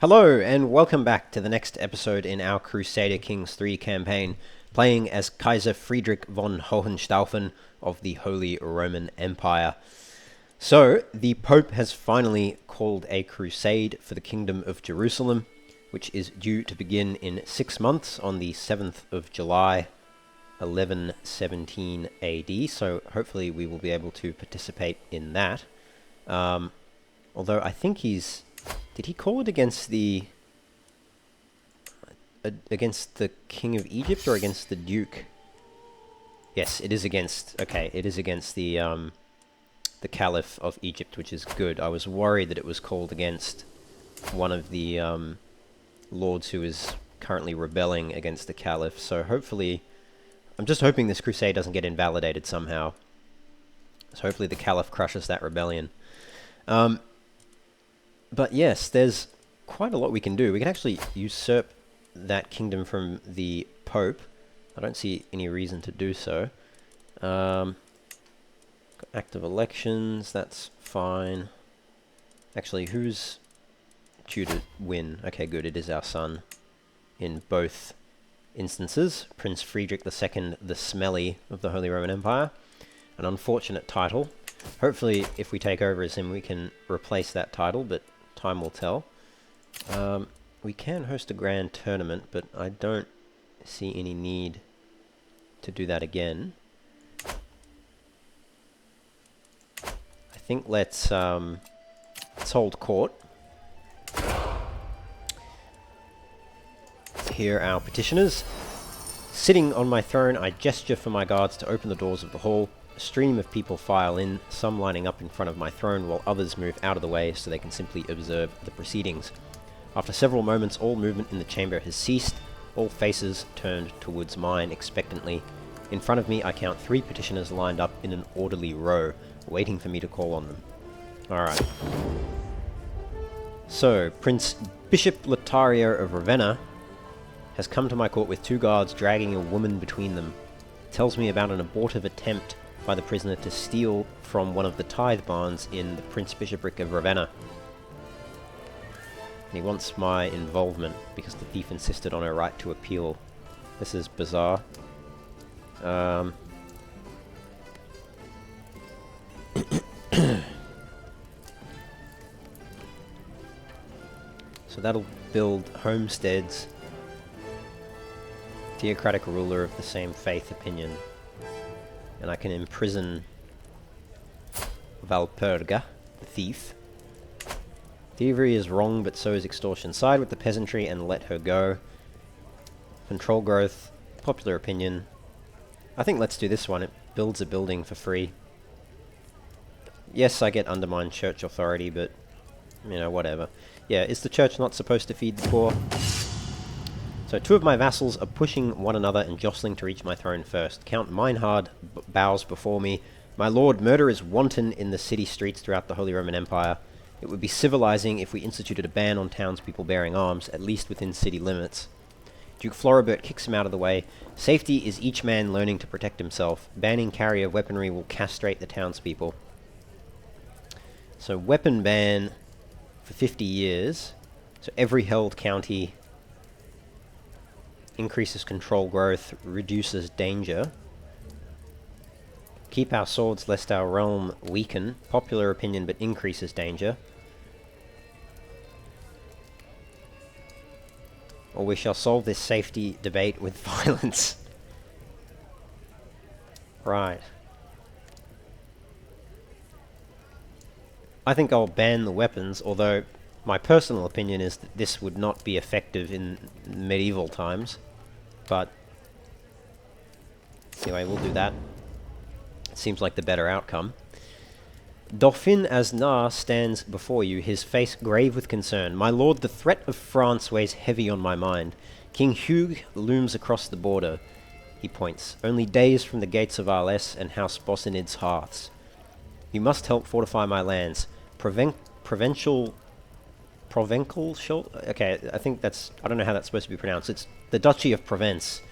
Hello, and welcome back to the next episode in our Crusader Kings 3 campaign, playing as Kaiser Friedrich von Hohenstaufen of the Holy Roman Empire. So, the Pope has finally called a crusade for the Kingdom of Jerusalem, which is due to begin in 6 months on the 7th of July, 1117 AD, so hopefully we will be able to participate in that. Although I think he's... Did he call it against the King of Egypt or against the Duke? Yes, it is against... Okay, it is against the Caliph of Egypt, which is good. I was worried that it was called against one of the lords who is currently rebelling against the Caliph. So hopefully... I'm just hoping this crusade doesn't get invalidated somehow. So hopefully the Caliph crushes that rebellion. But yes, there's quite a lot we can do. We can actually usurp that kingdom from the Pope. I don't see any reason to do so. Got active elections, that's fine. Actually, who's due to win? Okay, good, it is our son in both instances. Prince Friedrich II the Smelly of the Holy Roman Empire. An unfortunate title. Hopefully, if we take over as him, we can replace that title, but time will tell. We can host a grand tournament, but I don't see any need to do that again. I think let's hold court. Here are our petitioners. Sitting on my throne, I gesture for my guards to open the doors of the hall. A stream of people file in, some lining up in front of my throne, while others move out of the way so they can simply observe the proceedings. After several moments, all movement in the chamber has ceased, all faces turned towards mine expectantly. In front of me, I count 3 petitioners lined up in an orderly row, waiting for me to call on them. Alright. So, Prince Bishop Lothario of Ravenna has come to my court with 2 guards dragging a woman between them. Tells me about an abortive attempt by the prisoner to steal from one of the tithe barns in the Prince Bishopric of Ravenna. And he wants my involvement because the thief insisted on her right to appeal. This is bizarre. So that'll build homesteads. Theocratic ruler of the same faith opinion. And I can imprison Valperga, the thief. Thievery is wrong, but so is extortion. Side with the peasantry and let her go. Control growth, popular opinion. I think let's do this one. It builds a building for free. Yes, I get undermined church authority, but, you know, whatever. Yeah, is the church not supposed to feed the poor? So 2 of my vassals are pushing one another and jostling to reach my throne first. Count Meinhard bows before me. My lord, murder is wanton in the city streets throughout the Holy Roman Empire. It would be civilizing if we instituted a ban on townspeople bearing arms, at least within city limits. Duke Floribert kicks him out of the way. Safety is each man learning to protect himself. Banning carry of weaponry will castrate the townspeople. So weapon ban for 50 years. So every held county... increases control growth, reduces danger. Keep our swords lest our realm weaken. Popular opinion but increases danger. Or we shall solve this safety debate with violence. Right. I think I'll ban the weapons, although my personal opinion is that this would not be effective in medieval times. But anyway, we'll do that. Seems like the better outcome. Dauphin Asnar stands before you, his face grave with concern. My lord, the threat of France weighs heavy on my mind. King Hugues looms across the border. He points. Only days from the gates of Arles and House Bossinid's hearths. You must help fortify my lands. Provincial... Okay, I think that's... I don't know how that's supposed to be pronounced. It's the Duchy of Provence.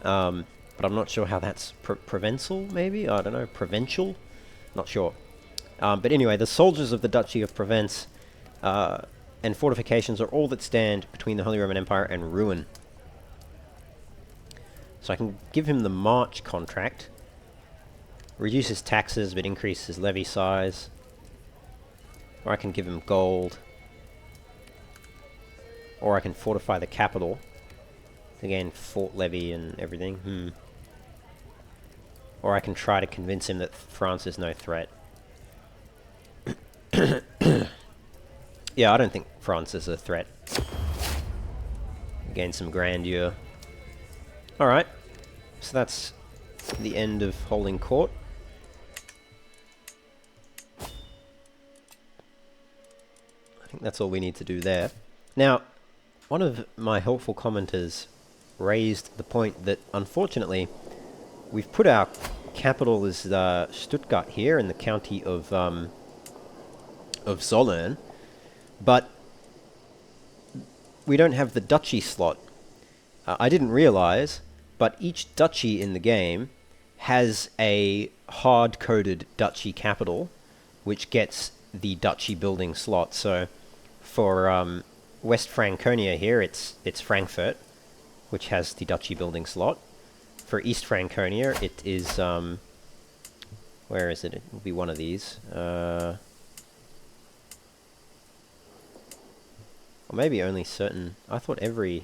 But I'm not sure how that's... Provençal, maybe? I don't know. Provincial? Not sure. But anyway, the soldiers of the Duchy of Provence and fortifications are all that stand between the Holy Roman Empire and ruin. So I can give him the March contract. Reduces taxes but increases levy size. Or I can give him gold. Or I can fortify the capital. Again, fort levy and everything. Or I can try to convince him that France is no threat. Yeah, I don't think France is a threat. Gain some grandeur. Alright. So that's the end of holding court. I think that's all we need to do there. Now, one of my helpful commenters raised the point that, unfortunately, we've put our capital as Stuttgart here in the county of Zollern, but we don't have the duchy slot. I didn't realize, but each duchy in the game has a hard-coded duchy capital, which gets the duchy building slot. So for West Franconia here, it's Frankfurt, which has the duchy building slot. For East Franconia, it is where is it? It will be one of these. Or maybe only certain. I thought every.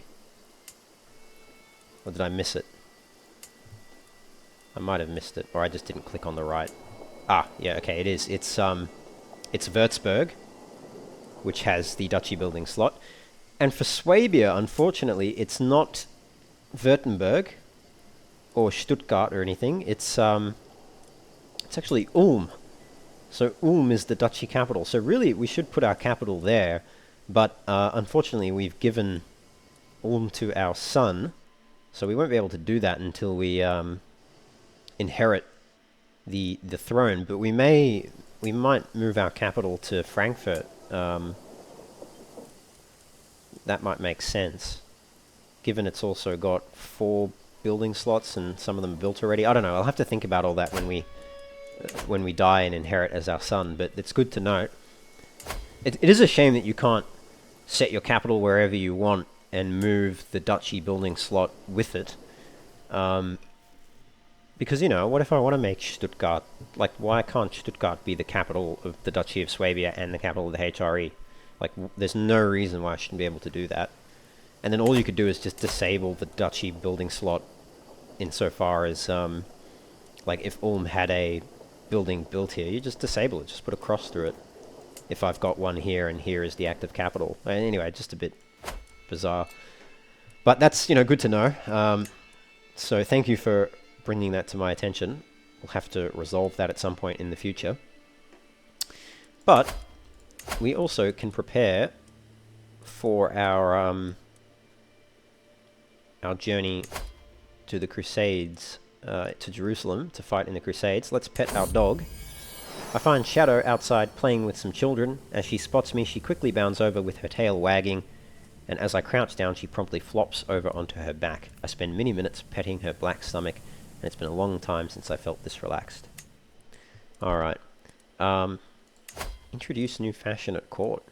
Or did I miss it? I might have missed it, or I just didn't click on the right. Ah, yeah, okay, it is. It's Würzburg, which has the duchy building slot. And for Swabia, unfortunately, it's not Württemberg or Stuttgart or anything. It's actually Ulm. So Ulm is the duchy capital. So really, we should put our capital there. But unfortunately, we've given Ulm to our son, so we won't be able to do that until we inherit the throne. But we might move our capital to Frankfurt. That might make sense, given it's also got 4 building slots and some of them built already. I don't know. I'll have to think about all that when we die and inherit as our son. But it's good to note. It is a shame that you can't set your capital wherever you want and move the duchy building slot with it. Because, you know, what if I want to make Stuttgart... Like, why can't Stuttgart be the capital of the Duchy of Swabia and the capital of the HRE? Like, there's no reason why I shouldn't be able to do that. And then all you could do is just disable the duchy building slot insofar as, like, if Ulm had a building built here, you just disable it, just put a cross through it. If I've got one here and here is the active capital. Anyway, just a bit bizarre. But that's, you know, good to know. So thank you for bringing that to my attention. We'll have to resolve that at some point in the future. But we also can prepare for our journey to the Crusades, to Jerusalem to fight in the Crusades. Let's pet our dog. I find Shadow outside playing with some children. As she spots me, she quickly bounds over with her tail wagging, and as I crouch down, she promptly flops over onto her back. I spend many minutes petting her black stomach, and it's been a long time since I felt this relaxed. Alright. Introduce new fashion at court.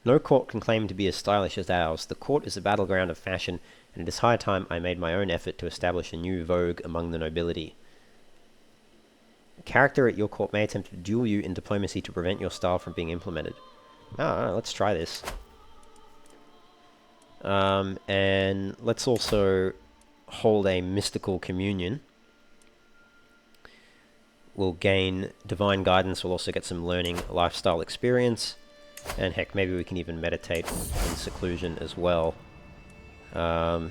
No court can claim to be as stylish as ours. The court is a battleground of fashion, and it is high time I made my own effort to establish a new vogue among the nobility. A character at your court may attempt to duel you in diplomacy to prevent your style from being implemented. Let's try this. And let's also hold a mystical communion. We'll gain divine guidance. We'll also get some learning lifestyle experience. And heck, maybe we can even meditate in seclusion as well. Yeah,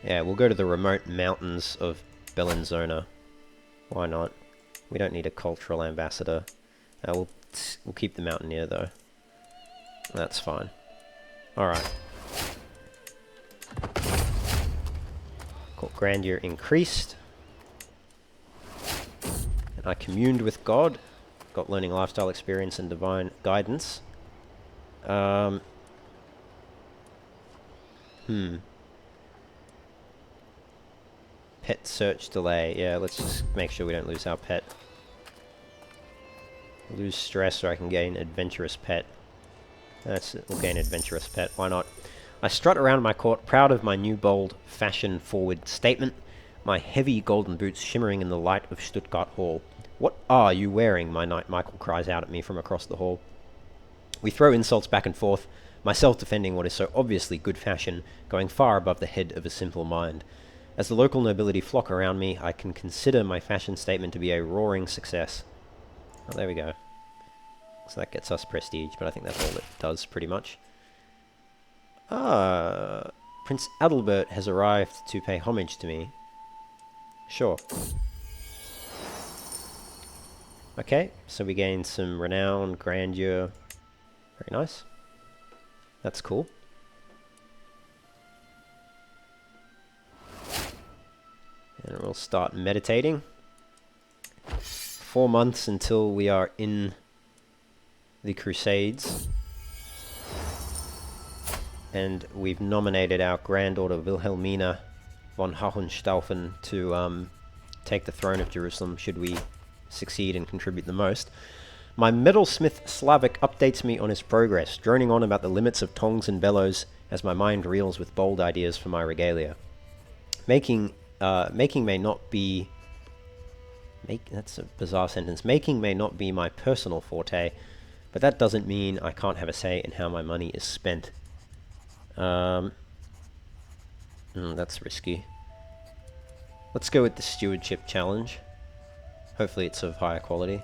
we'll go to the remote mountains of Bellinzona. Why not? We don't need a cultural ambassador. We'll keep the mountaineer though. That's fine. Alright. Court grandeur increased. And I communed with God. Got learning lifestyle experience and divine guidance. Pet search delay. Yeah, let's just make sure we don't lose our pet. Lose stress, or I can gain adventurous pet. We'll gain adventurous pet. Why not? I strut around my court, proud of my new bold, fashion-forward statement, my heavy golden boots shimmering in the light of Stuttgart Hall. What are you wearing? My knight Michael cries out at me from across the hall. We throw insults back and forth, myself defending what is so obviously good fashion, going far above the head of a simple mind. As the local nobility flock around me, I can consider my fashion statement to be a roaring success. Oh, there we go. So that gets us prestige, but I think that's all it does, pretty much. Prince Adalbert has arrived to pay homage to me. Sure. Okay, so we gain some renown, grandeur. Very nice. That's cool. And we'll start meditating. 4 months until we are in the Crusades. And we've nominated our granddaughter Wilhelmina von Hohenstaufen to take the throne of Jerusalem, should we succeed and contribute the most. My metalsmith Slavic updates me on his progress, droning on about the limits of tongs and bellows as my mind reels with bold ideas for my regalia. Making may not be... that's a bizarre sentence. Making may not be my personal forte, but that doesn't mean I can't have a say in how my money is spent. That's risky. Let's go with the stewardship challenge. Hopefully it's of higher quality.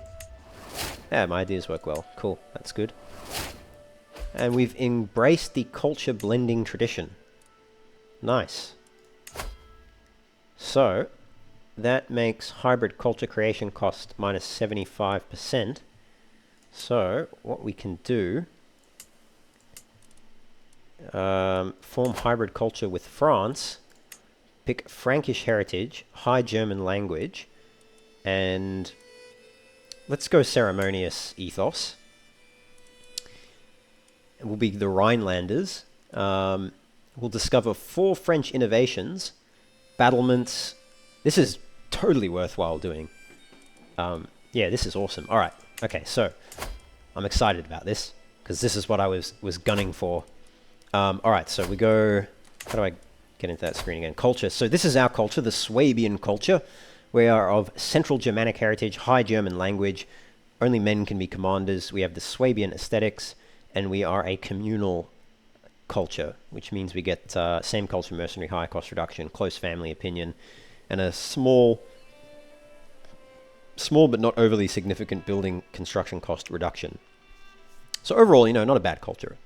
Yeah, my ideas work well. Cool, that's good. And we've embraced the culture blending tradition. Nice. So, that makes hybrid culture creation cost minus 75%. So, what we can do... form hybrid culture with France, pick Frankish heritage, High German language, and let's go ceremonious ethos. It will be the Rhinelanders. We'll discover 4 French innovations, battlements. This is totally worthwhile doing. Yeah, this is awesome. All right. Okay, so I'm excited about this because this is what I was gunning for. Alright, so we go... How do I get into that screen again? Culture. So this is our culture, the Swabian culture. We are of Central Germanic heritage, High German language. Only men can be commanders. We have the Swabian aesthetics, and we are a communal culture, which means we get same culture, mercenary, high cost reduction, close family opinion, and a small but not overly significant building construction cost reduction. So overall, not a bad culture.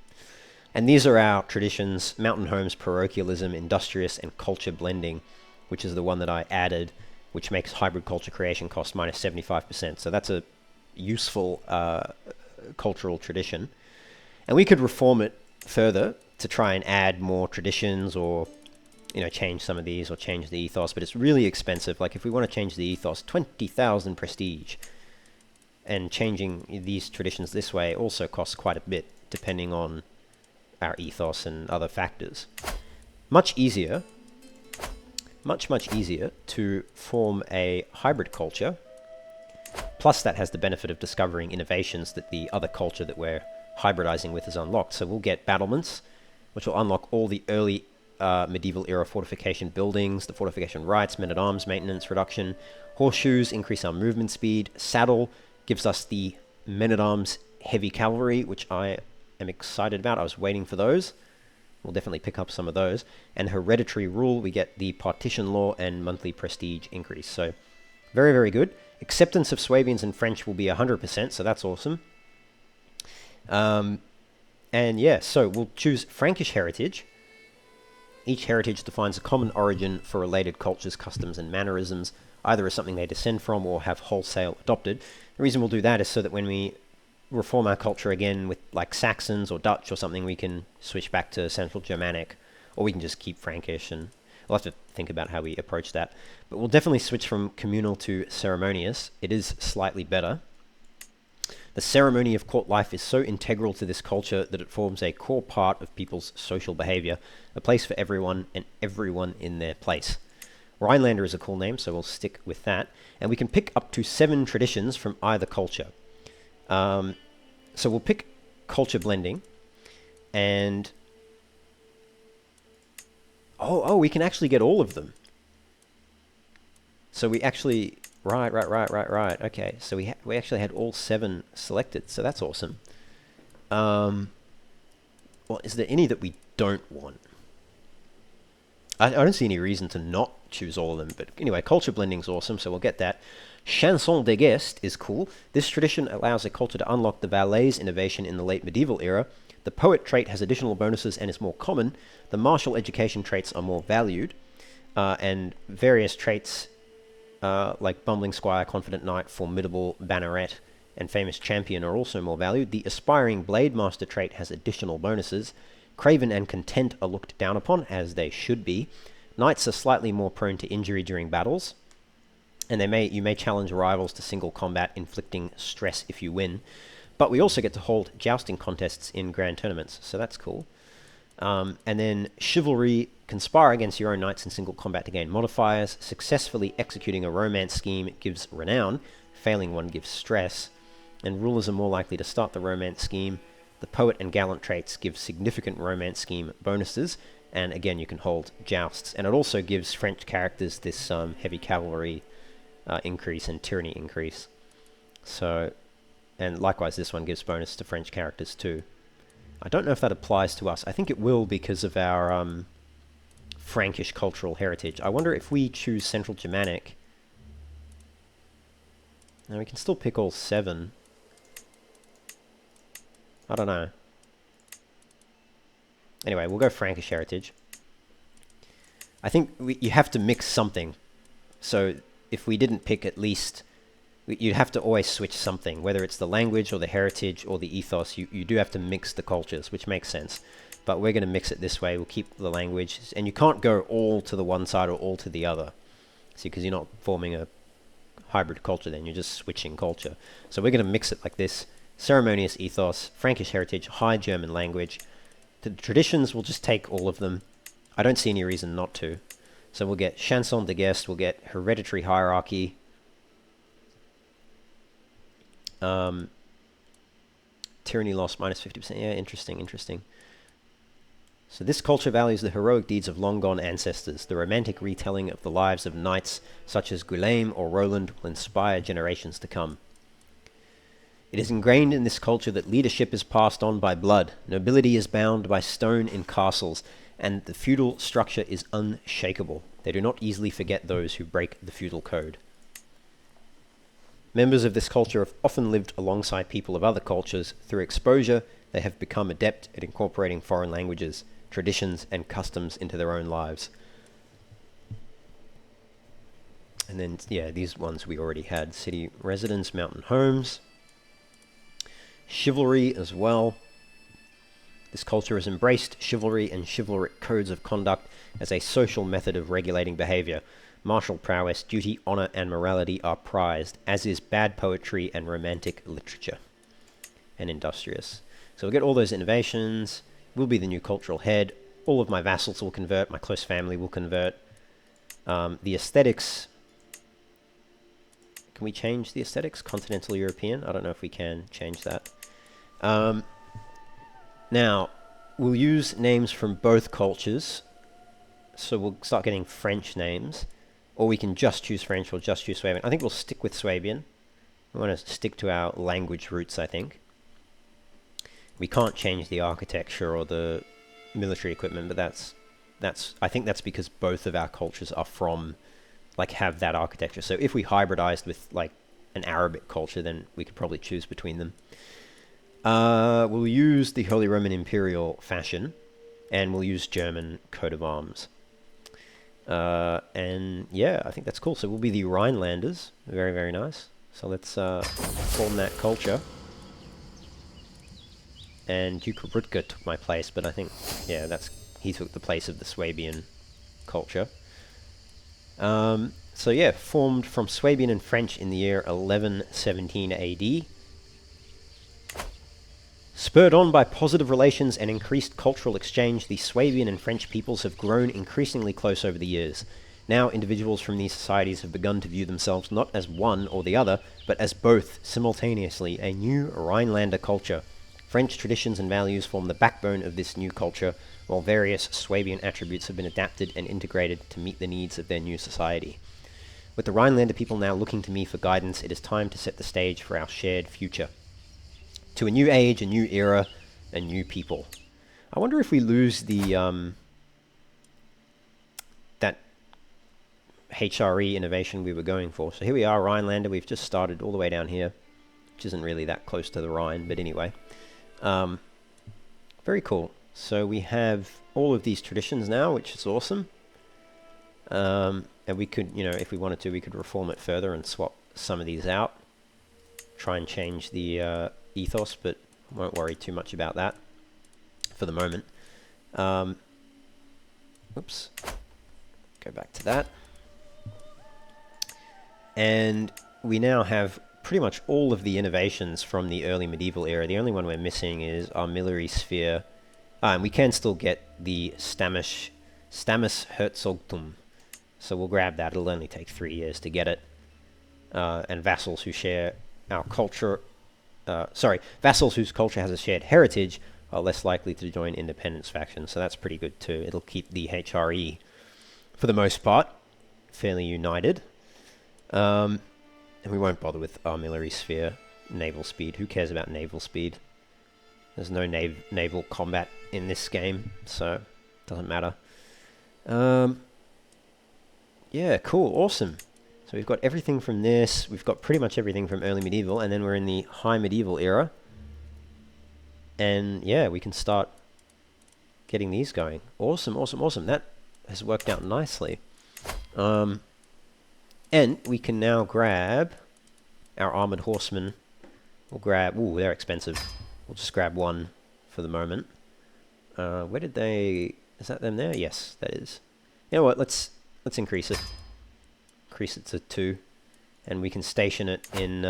And these are our traditions: mountain homes, parochialism, industrious, and culture blending, which is the one that I added, which makes hybrid culture creation cost minus 75%. So that's a useful cultural tradition. And we could reform it further to try and add more traditions or, change some of these or change the ethos, but it's really expensive. Like if we want to change the ethos, 20,000 prestige. And changing these traditions this way also costs quite a bit, depending on our ethos and other factors. Much easier to form a hybrid culture. Plus that has the benefit of discovering innovations that the other culture that we're hybridizing with is unlocked. So we'll get battlements, which will unlock all the early medieval era fortification buildings, the fortification rights, men-at-arms maintenance reduction. Horseshoes increase our movement speed. Saddle gives us the men-at-arms heavy cavalry, which I am excited about. I was waiting for those. We'll definitely pick up some of those. And hereditary rule, we get the partition law and monthly prestige increase. So very, very good. Acceptance of Swabians and French will be 100%, so that's awesome. And yeah, so we'll choose Frankish heritage. Each heritage defines a common origin for related cultures, customs, and mannerisms, either as something they descend from or have wholesale adopted. The reason we'll do that is so that when we reform our culture again with like Saxons or Dutch or something, we can switch back to Central Germanic, or we can just keep Frankish, and we'll have to think about how we approach that. But we'll definitely switch from communal to ceremonious. It is slightly better. The ceremony of court life is so integral to this culture that it forms a core part of people's social behavior, a place for everyone and everyone in their place. Rhinelander is a cool name, so we'll stick with that. And we can pick up to 7 traditions from either culture. So we'll pick culture blending. And oh, we can actually get all of them. So we actually right. Okay, so we actually had all 7 selected. So that's awesome. Well, is there any that we don't want? I don't see any reason to not choose all of them. But anyway, culture blending's awesome, so we'll get that. Chanson de geste is cool. This tradition allows a culture to unlock the valet's innovation in the late medieval era. The poet trait has additional bonuses and is more common. The martial education traits are more valued. And various traits like bumbling squire, confident knight, formidable banneret, and famous champion are also more valued. The aspiring blade master trait has additional bonuses. Craven and content are looked down upon, as they should be. Knights are slightly more prone to injury during battles, and you may challenge rivals to single combat, inflicting stress if you win. But we also get to hold jousting contests in grand tournaments, so that's cool. And then chivalry: conspire against your own knights in single combat to gain modifiers. Successfully executing a romance scheme gives renown. Failing one gives stress. And rulers are more likely to start the romance scheme. The poet and gallant traits give significant romance scheme bonuses, and again you can hold jousts. And it also gives French characters this heavy cavalry increase and tyranny increase. So, and likewise this one gives bonus to French characters too. I don't know if that applies to us. I think it will because of our Frankish cultural heritage. I wonder if we choose Central Germanic. Now we can still pick all 7. I don't know. Anyway, we'll go Frankish heritage. I think you have to mix something. So if we didn't pick at least... You'd have to always switch something, whether it's the language or the heritage or the ethos. You do have to mix the cultures, which makes sense. But we're going to mix it this way. We'll keep the language. And you can't go all to the one side or all to the other. See, because you're not forming a hybrid culture then. You're just switching culture. So we're going to mix it like this. Ceremonious ethos, Frankish heritage, High German language. The traditions, we'll just take all of them. I don't see any reason not to. So we'll get Chanson de Geste, we'll get Hereditary Hierarchy. Tyranny loss minus 50%. Yeah, interesting. So this culture values the heroic deeds of long-gone ancestors. The romantic retelling of the lives of knights such as Guillaume or Roland will inspire generations to come. It is ingrained in this culture that leadership is passed on by blood, nobility is bound by stone in castles, and the feudal structure is unshakable. They do not easily forget those who break the feudal code. Members of this culture have often lived alongside people of other cultures. Through exposure, they have become adept at incorporating foreign languages, traditions, and customs into their own lives. And then, yeah, these ones we already had. City residence, mountain homes. Chivalry as well. This culture has embraced chivalry and chivalric codes of conduct as a social method of regulating behavior. Martial prowess, duty, honor, and morality are prized, as is bad poetry and romantic literature. And industrious. So we'll get all those innovations. We'll be the new cultural head. All of my vassals will convert. My close family will convert. The aesthetics... Can we change the aesthetics? Continental European? I don't know if we can change that. Now, we'll use names from both cultures. So we'll start getting French names. Or we can just choose French or just choose Swabian. I think we'll stick with Swabian. We want to stick to our language roots, I think. We can't change the architecture or the military equipment, but I think that's because both of our cultures are from... have that architecture. So if we hybridized with an Arabic culture, then we could probably choose between them. We'll use the Holy Roman Imperial fashion, and we'll use German coat of arms. And yeah, I think that's cool. So we'll be the Rhinelanders. Very, very nice. So let's form that culture. And Duke Rutger took my place, but I think, yeah, he took the place of the Swabian culture. So yeah, formed from Swabian and French in the year 1117 AD. Spurred on by positive relations and increased cultural exchange, the Swabian and French peoples have grown increasingly close over the years. Now individuals from these societies have begun to view themselves not as one or the other, but as both simultaneously, a new Rhinelander culture. French traditions and values form the backbone of this new culture, while various Swabian attributes have been adapted and integrated to meet the needs of their new society. With the Rhinelander people now looking to me for guidance, it is time to set the stage for our shared future. To a new age, a new era, a new people. I wonder if we lose the that HRE innovation we were going for. So here we are, Rhinelander. We've just started all the way down here, which isn't really that close to the Rhine, but anyway. Very cool. So we have all of these traditions now, which is awesome. And we could, you know, if we wanted to, we could reform it further and swap some of these out. Try and change the ethos, but I won't worry too much about that for the moment. Oops. Go back to that. And we now have pretty much all of the innovations from the early medieval era. The only one we're missing is our armillary sphere. And we can still get the Stammers Herzogtum. So we'll grab that. It'll only take 3 years to get it. And vassals who share our culture... vassals whose culture has a shared heritage are less likely to join independence factions. So that's pretty good too. It'll keep the HRE, for the most part, fairly united. And we won't bother with armillary sphere, naval speed. Who cares about naval speed? There's no naval combat in this game, so it doesn't matter. Yeah, cool, awesome. So we've got everything from this. We've got pretty much everything from early medieval, and then we're in the high medieval era. And yeah, we can start getting these going. Awesome, awesome, awesome. That has worked out nicely. And we can now grab our armored horsemen. We'll grab... Ooh, they're expensive. We'll just grab one for the moment. Where did they... Is that them there? Yes, that is. You know what? Let's increase it. Increase it to 2. And we can station it in...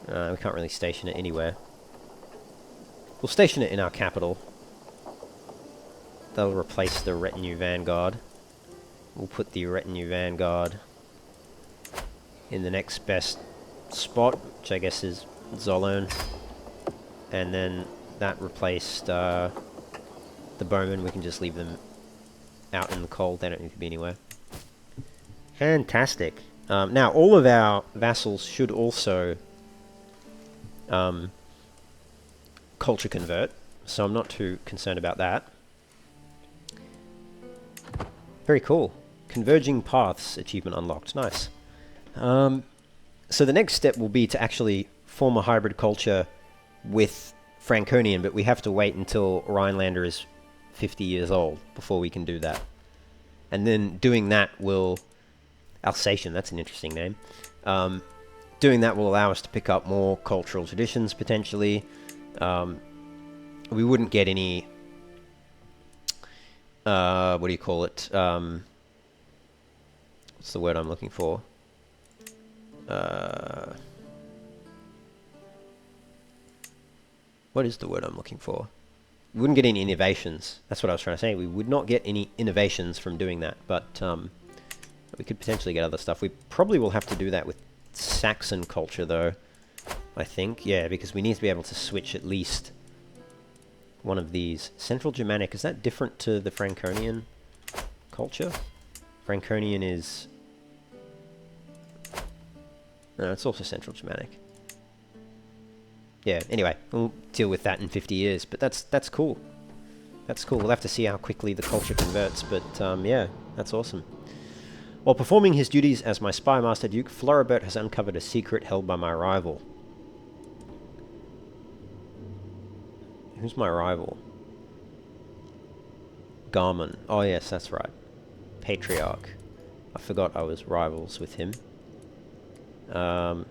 we can't really station it anywhere. We'll station it in our capital. That'll replace the retinue vanguard. We'll put the retinue vanguard in the next best spot, which I guess is Zollern. And then that replaced the bowmen. We can just leave them out in the cold. They don't need to be anywhere. Fantastic. Now, all of our vassals should also culture convert, so I'm not too concerned about that. Very cool. Converging Paths achievement unlocked. Nice. So the next step will be to actually form a hybrid culture with Franconian, but we have to wait until Rhinelander is 50 years old before we can do that. And then doing that will... Alsatian, that's an interesting name. Doing that will allow us to pick up more cultural traditions, potentially. We wouldn't get any... what do you call it? What's the word I'm looking for? What is the word I'm looking for? We wouldn't get any innovations. That's what I was trying to say. We would not get any innovations from doing that, but we could potentially get other stuff. We probably will have to do that with Saxon culture, though, I think. Yeah, because we need to be able to switch at least one of these. Central Germanic, is that different to the Franconian culture? Franconian is... No, it's also Central Germanic. Yeah, anyway, we'll deal with that in 50 years, but that's cool. That's cool. We'll have to see how quickly the culture converts, but yeah, that's awesome. While performing his duties as my spy master, Duke Floribert has uncovered a secret held by my rival. Who's my rival? Garmon. Oh yes, that's right. Patriarch. I forgot I was rivals with him. So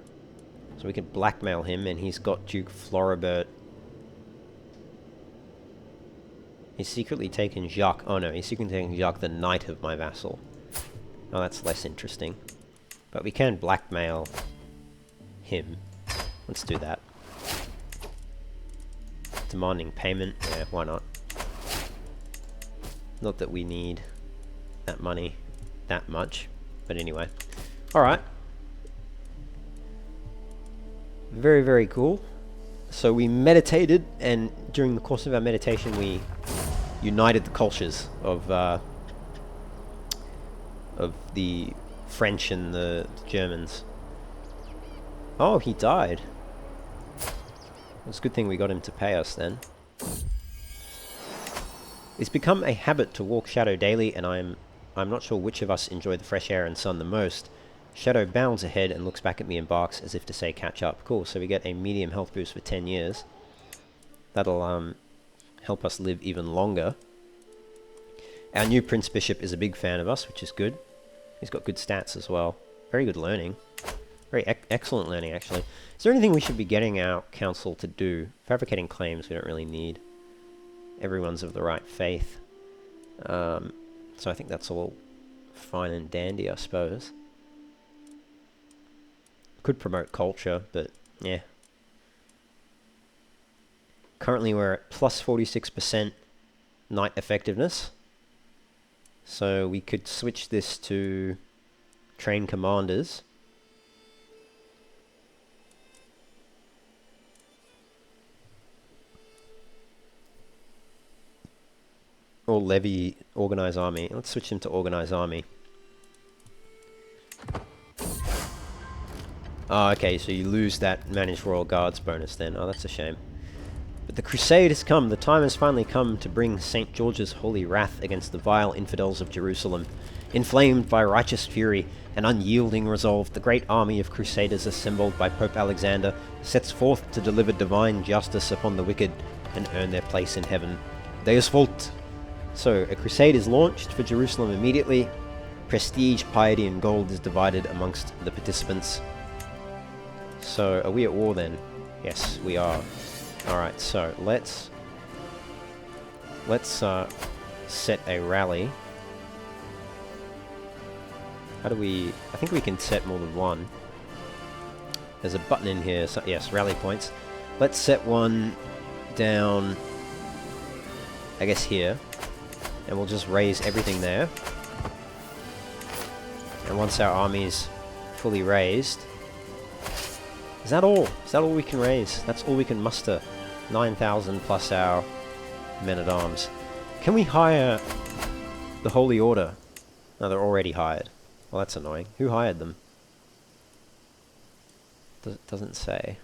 we can blackmail him, and he's got Duke Floribert. He's secretly taken Jacques. Oh no, he's secretly taken Jacques, the knight of my vassal. Oh, that's less interesting. But we can blackmail him. Let's do that. Demanding payment. Yeah, why not? Not that we need that money that much. But anyway. Alright. Very, very cool. So we meditated, and during the course of our meditation, we united the cultures of the French and the Germans. Oh, he died. It's a good thing we got him to pay us then. It's become a habit to walk Shadow daily, and I'm not sure which of us enjoy the fresh air and sun the most. Shadow bounds ahead and looks back at me and barks as if to say catch up. Cool, so we get a medium health boost for 10 years. That'll help us live even longer. Our new Prince Bishop is a big fan of us, which is good. He's got good stats as well. Very good learning. Very excellent learning, actually. Is there anything we should be getting our council to do? Fabricating claims we don't really need. Everyone's of the right faith. So I think that's all fine and dandy, I suppose. Could promote culture, but yeah. Currently we're at plus 46% knight effectiveness. So we could switch this to train commanders. Or levy organize army. Let's switch them to organize army. Oh, okay, so you lose that managed royal guards bonus then. Oh, that's a shame. But the Crusade has come. The time has finally come to bring St. George's holy wrath against the vile infidels of Jerusalem. Inflamed by righteous fury and unyielding resolve, the great army of Crusaders assembled by Pope Alexander sets forth to deliver divine justice upon the wicked and earn their place in heaven. Deus Vult! So, a crusade is launched for Jerusalem immediately. Prestige, piety, and gold is divided amongst the participants. So, are we at war then? Yes, we are. Alright, so let's set a rally. How do we... I think we can set more than one. There's a button in here, so yes, rally points. Let's set one down, I guess here. And we'll just raise everything there. And once our army's fully raised... Is that all? Is that all we can raise? That's all we can muster. 9,000 plus our men-at-arms. Can we hire the Holy Order? No, they're already hired. Well, that's annoying. Who hired them? Doesn't say.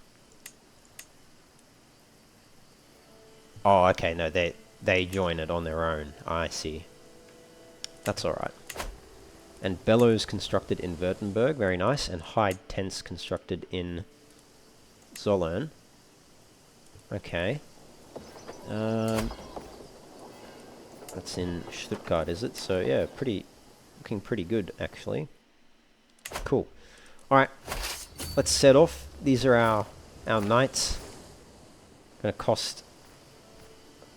Oh, okay, no, they join it on their own. I see. That's alright. And bellows constructed in Württemberg, very nice. And hide tents constructed in Zollern. Okay. That's in Stuttgart, is it? So yeah, looking pretty good actually. Cool. Alright. Let's set off. These are our knights. Gonna cost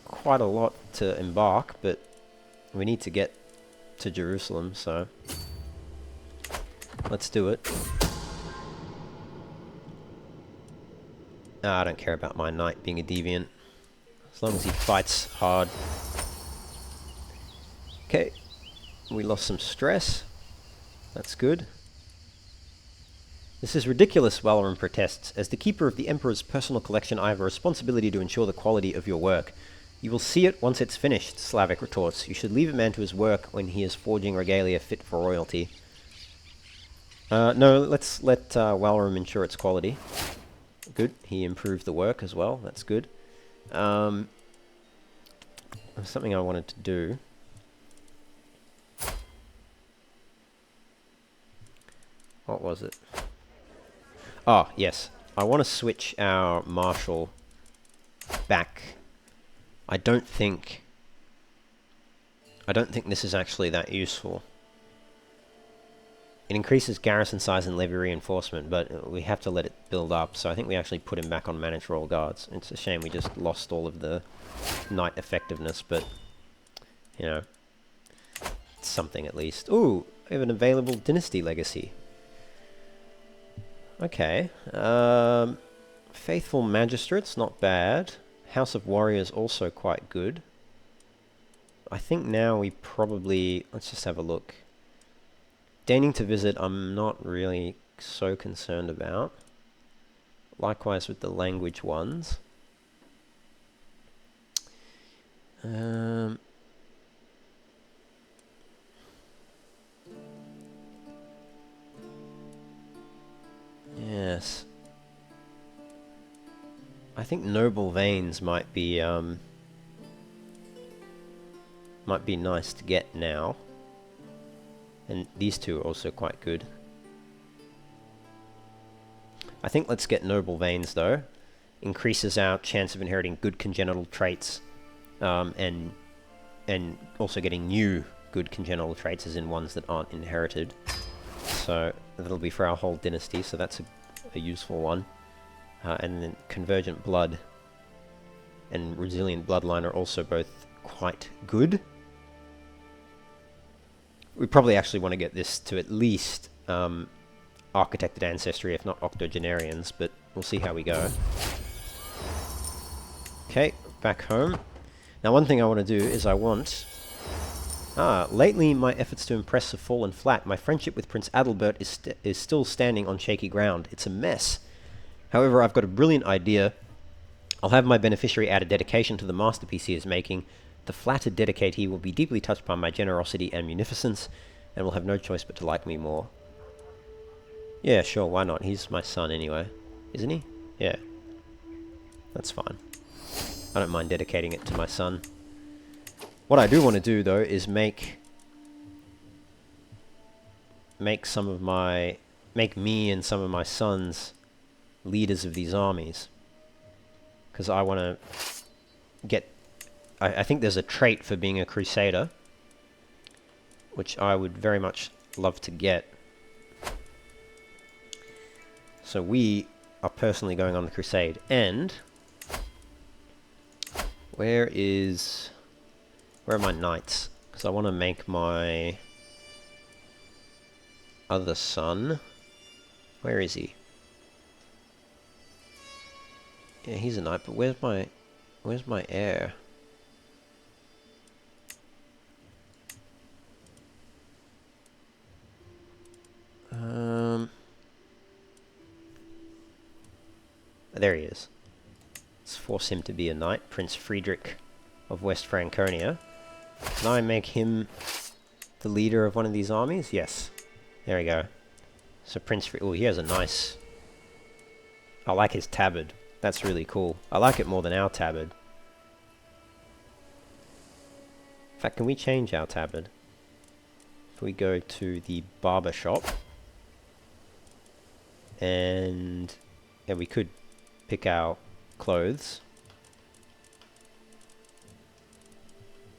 quite a lot to embark, but we need to get to Jerusalem, so let's do it. I don't care about my knight being a deviant, as long as he fights hard. Okay, we lost some stress. That's good. This is ridiculous, Walram protests. As the keeper of the Emperor's personal collection, I have a responsibility to ensure the quality of your work. You will see it once it's finished, Slavic retorts. You should leave a man to his work when he is forging regalia fit for royalty. No, let's let Walram ensure its quality. Good. He improved the work as well. That's good. There's something I wanted to do. What was it? Oh, yes. I want to switch our marshal back. I don't think this is actually that useful. It increases garrison size and levy reinforcement, but we have to let it build up, so I think we actually put him back on managed royal guards. It's a shame we just lost all of the knight effectiveness, but, you know, it's something at least. Ooh, we have an available dynasty legacy. Okay. Faithful Magistrates, not bad. House of Warriors, also quite good. I think now we probably... Let's just have a look. Deigning to visit, I'm not really so concerned about. Likewise with the language ones. Yes. I think noble veins might be nice to get now. And these two are also quite good. I think let's get noble veins though. Increases our chance of inheriting good congenital traits, and also getting new good congenital traits, as in ones that aren't inherited. So that'll be for our whole dynasty, so that's a useful one. And then convergent blood and resilient bloodline are also both quite good. We probably actually want to get this to at least architected ancestry, if not octogenarians, but we'll see how we go. Okay, back home. Now one thing I want to do is lately my efforts to impress have fallen flat. My friendship with Prince Adalbert is still standing on shaky ground. It's a mess. However, I've got a brilliant idea. I'll have my beneficiary add a dedication to the masterpiece he is making. The flattered dedicatee will be deeply touched by my generosity and munificence, and will have no choice but to like me more. Yeah, sure, why not? He's my son anyway. Isn't he? Yeah. That's fine. I don't mind dedicating it to my son. What I do want to do, though, is make me and some of my sons leaders of these armies. Because I want to get... I think there's a trait for being a Crusader, which I would very much love to get. So we are personally going on the Crusade. And... where are my knights? Because I want to make my other son... where is he? Yeah, he's a knight, but where's my heir? There he is. Let's force him to be a knight. Prince Friedrich of West Franconia. Can I make him the leader of one of these armies? Yes. There we go. So Prince oh, he has a nice... I like his tabard. That's really cool. I like it more than our tabard. In fact, can we change our tabard? If we go to the barber shop... and... yeah, we could pick our clothes.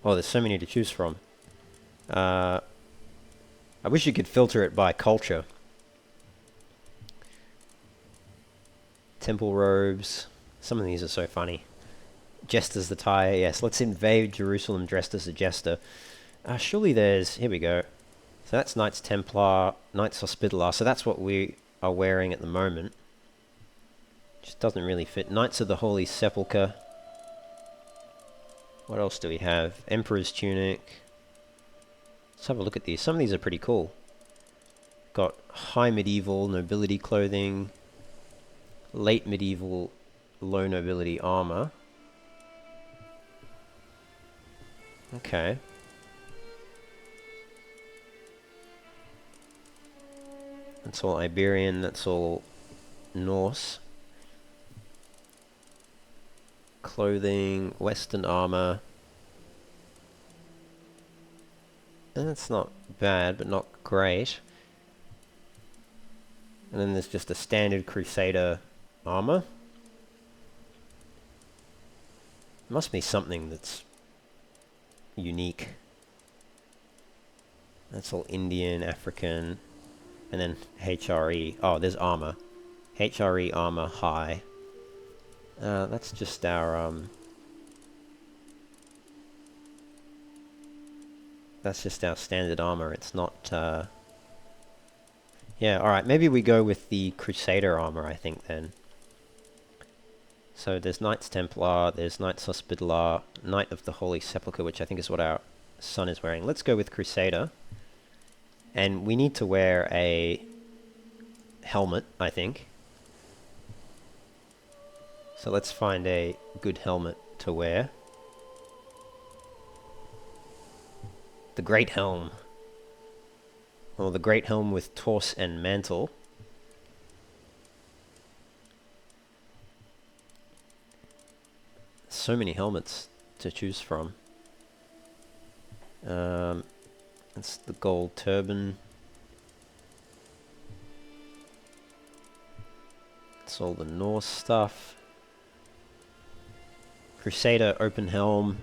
Oh, there's so many to choose from. I wish you could filter it by culture. Temple robes. Some of these are so funny. Jester's attire. Yes, let's invade Jerusalem dressed as a jester. Surely there's... here we go. So that's Knights Templar, Knights Hospitaller. So that's what we are wearing at the moment. Just doesn't really fit. Knights of the Holy Sepulchre. What else do we have? Emperor's Tunic. Let's have a look at these. Some of these are pretty cool. Got high medieval nobility clothing. Late medieval low nobility armor. Okay. That's all Iberian, that's all Norse. Clothing, Western armor. And that's not bad, but not great. And then there's just a standard Crusader armor. Must be something that's unique. That's all Indian, African, and then HRE. Oh, there's armor. HRE armor high. That's just our that's just our standard armor. It's not yeah, alright, maybe we go with the Crusader armor, I think, then. So there's Knights Templar, there's Knights Hospitaller, Knight of the Holy Sepulchre, which I think is what our son is wearing. Let's go with Crusader. And we need to wear a helmet, I think. So let's find a good helmet to wear. The Great Helm. Or the Great Helm with torse and mantle. So many helmets to choose from. It's the gold turban. It's all the Norse stuff. Crusader open helm.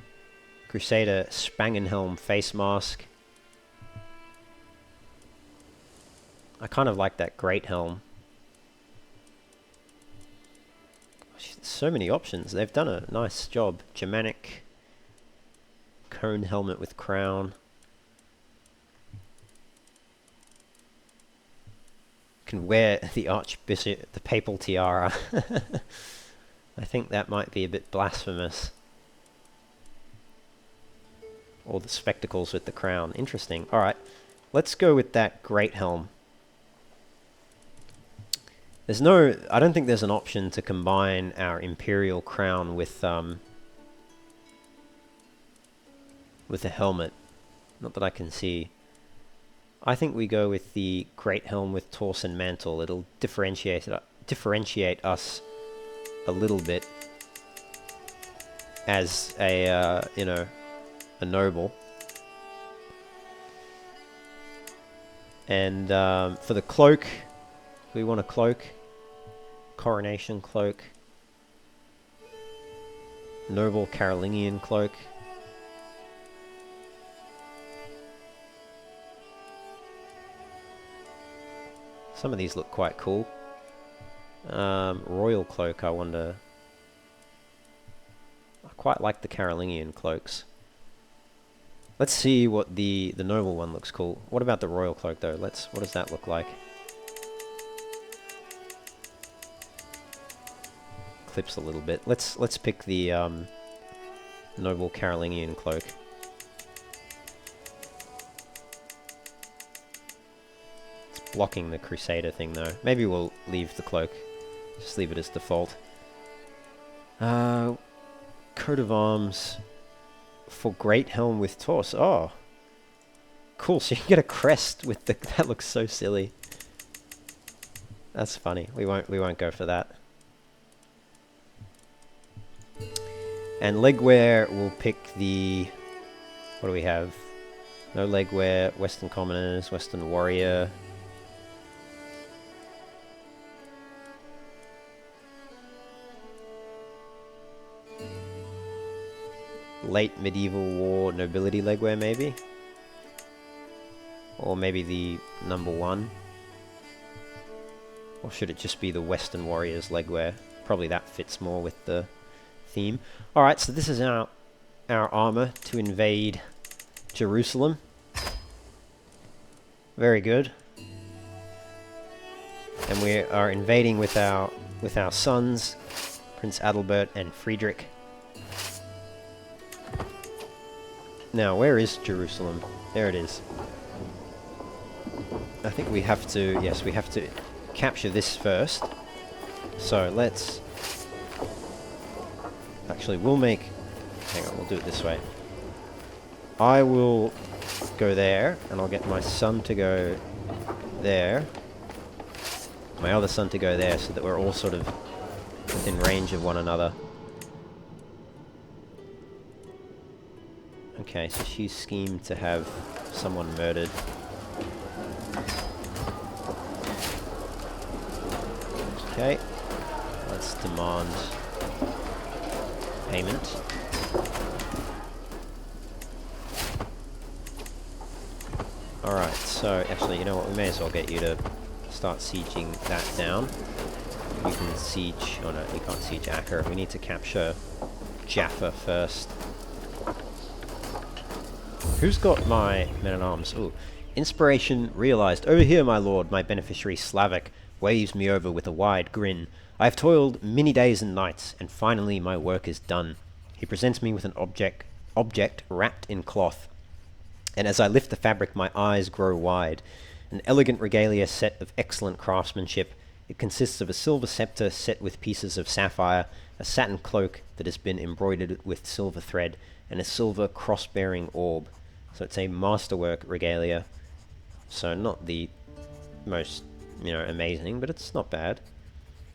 Crusader Spangenhelm face mask. I kind of like that Great Helm. So many options. They've done a nice job. Germanic. Cone helmet with crown. Can wear the archbishop, the papal tiara. I think that might be a bit blasphemous. Or the spectacles with the crown. Interesting. Alright, let's go with that Great Helm. There's no... I don't think there's an option to combine our Imperial crown with a helmet. Not that I can see. I think we go with the Great Helm with torse and mantle. It'll differentiate us a little bit as a, you know, a noble. And for the cloak, we want a cloak. Coronation cloak. Noble Carolingian cloak. Some of these look quite cool. Royal cloak, I wonder. I quite like the Carolingian cloaks. Let's see what the noble one looks cool. What about the royal cloak though? What does that look like? Clips a little bit. Let's pick the noble Carolingian cloak. Blocking the Crusader thing though. Maybe we'll leave the cloak. Just leave it as default. Coat of arms for Great Helm with torse. Oh, cool. So you can get a crest with the. That looks so silly. That's funny. We won't go for that. And legwear, we'll pick the. What do we have? No legwear. Western Commoners. Western Warrior. Late medieval war nobility legwear maybe, or maybe the #1, or should it just be the Western Warriors legwear? Probably that fits more with the theme. Alright, so this is our armor to invade Jerusalem. Very good. And we are invading with our sons, Prince Adalbert and Friedrich. Now, where is Jerusalem? There it is. I think we have to, yes, we have to capture this first. So let's, actually we'll make, hang on, we'll do it this way. I will go there, and I'll get my son to go there. My other son to go there, so that we're all sort of within range of one another. Okay, so she schemed to have someone murdered. Okay, let's demand payment. Alright, so actually, you know what, we may as well get you to start sieging that down. You can siege, oh no, you can't siege Acre. We need to capture Jaffa first. Who's got my men-at-arms? Ooh. Inspiration realized. Over here, my lord, my beneficiary Slavic waves me over with a wide grin. I have toiled many days and nights, and finally my work is done. He presents me with an object wrapped in cloth. And as I lift the fabric, my eyes grow wide. An elegant regalia set of excellent craftsmanship. It consists of a silver scepter set with pieces of sapphire, a satin cloak that has been embroidered with silver thread, and a silver cross-bearing orb. So it's a masterwork regalia. So not the most, amazing, but it's not bad.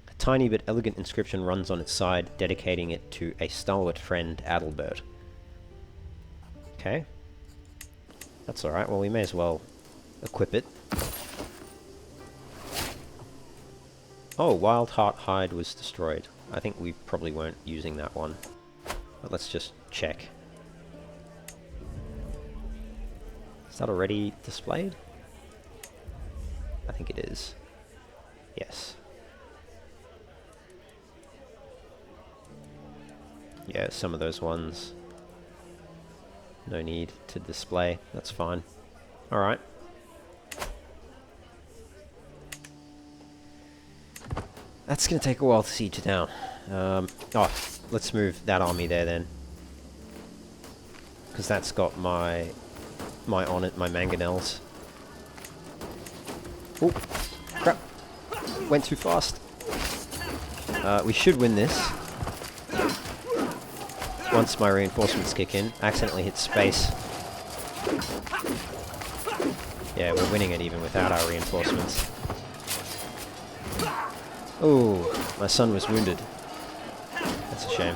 A tiny but elegant inscription runs on its side, dedicating it to a stalwart friend, Adalbert. Okay. That's alright, well we may as well equip it. Oh, Wild Heart Hide was destroyed. I think we probably weren't using that one. But let's just check. Is that already displayed? I think it is. Yes. Yeah, some of those ones. No need to display. That's fine. Alright. That's going to take a while to siege it down. Let's move that army there then. Because that's got my mangonels. Oh, crap. Went too fast. We should win this. Once my reinforcements kick in. Accidentally hit space. Yeah, we're winning it even without our reinforcements. Oh, my son was wounded. That's a shame.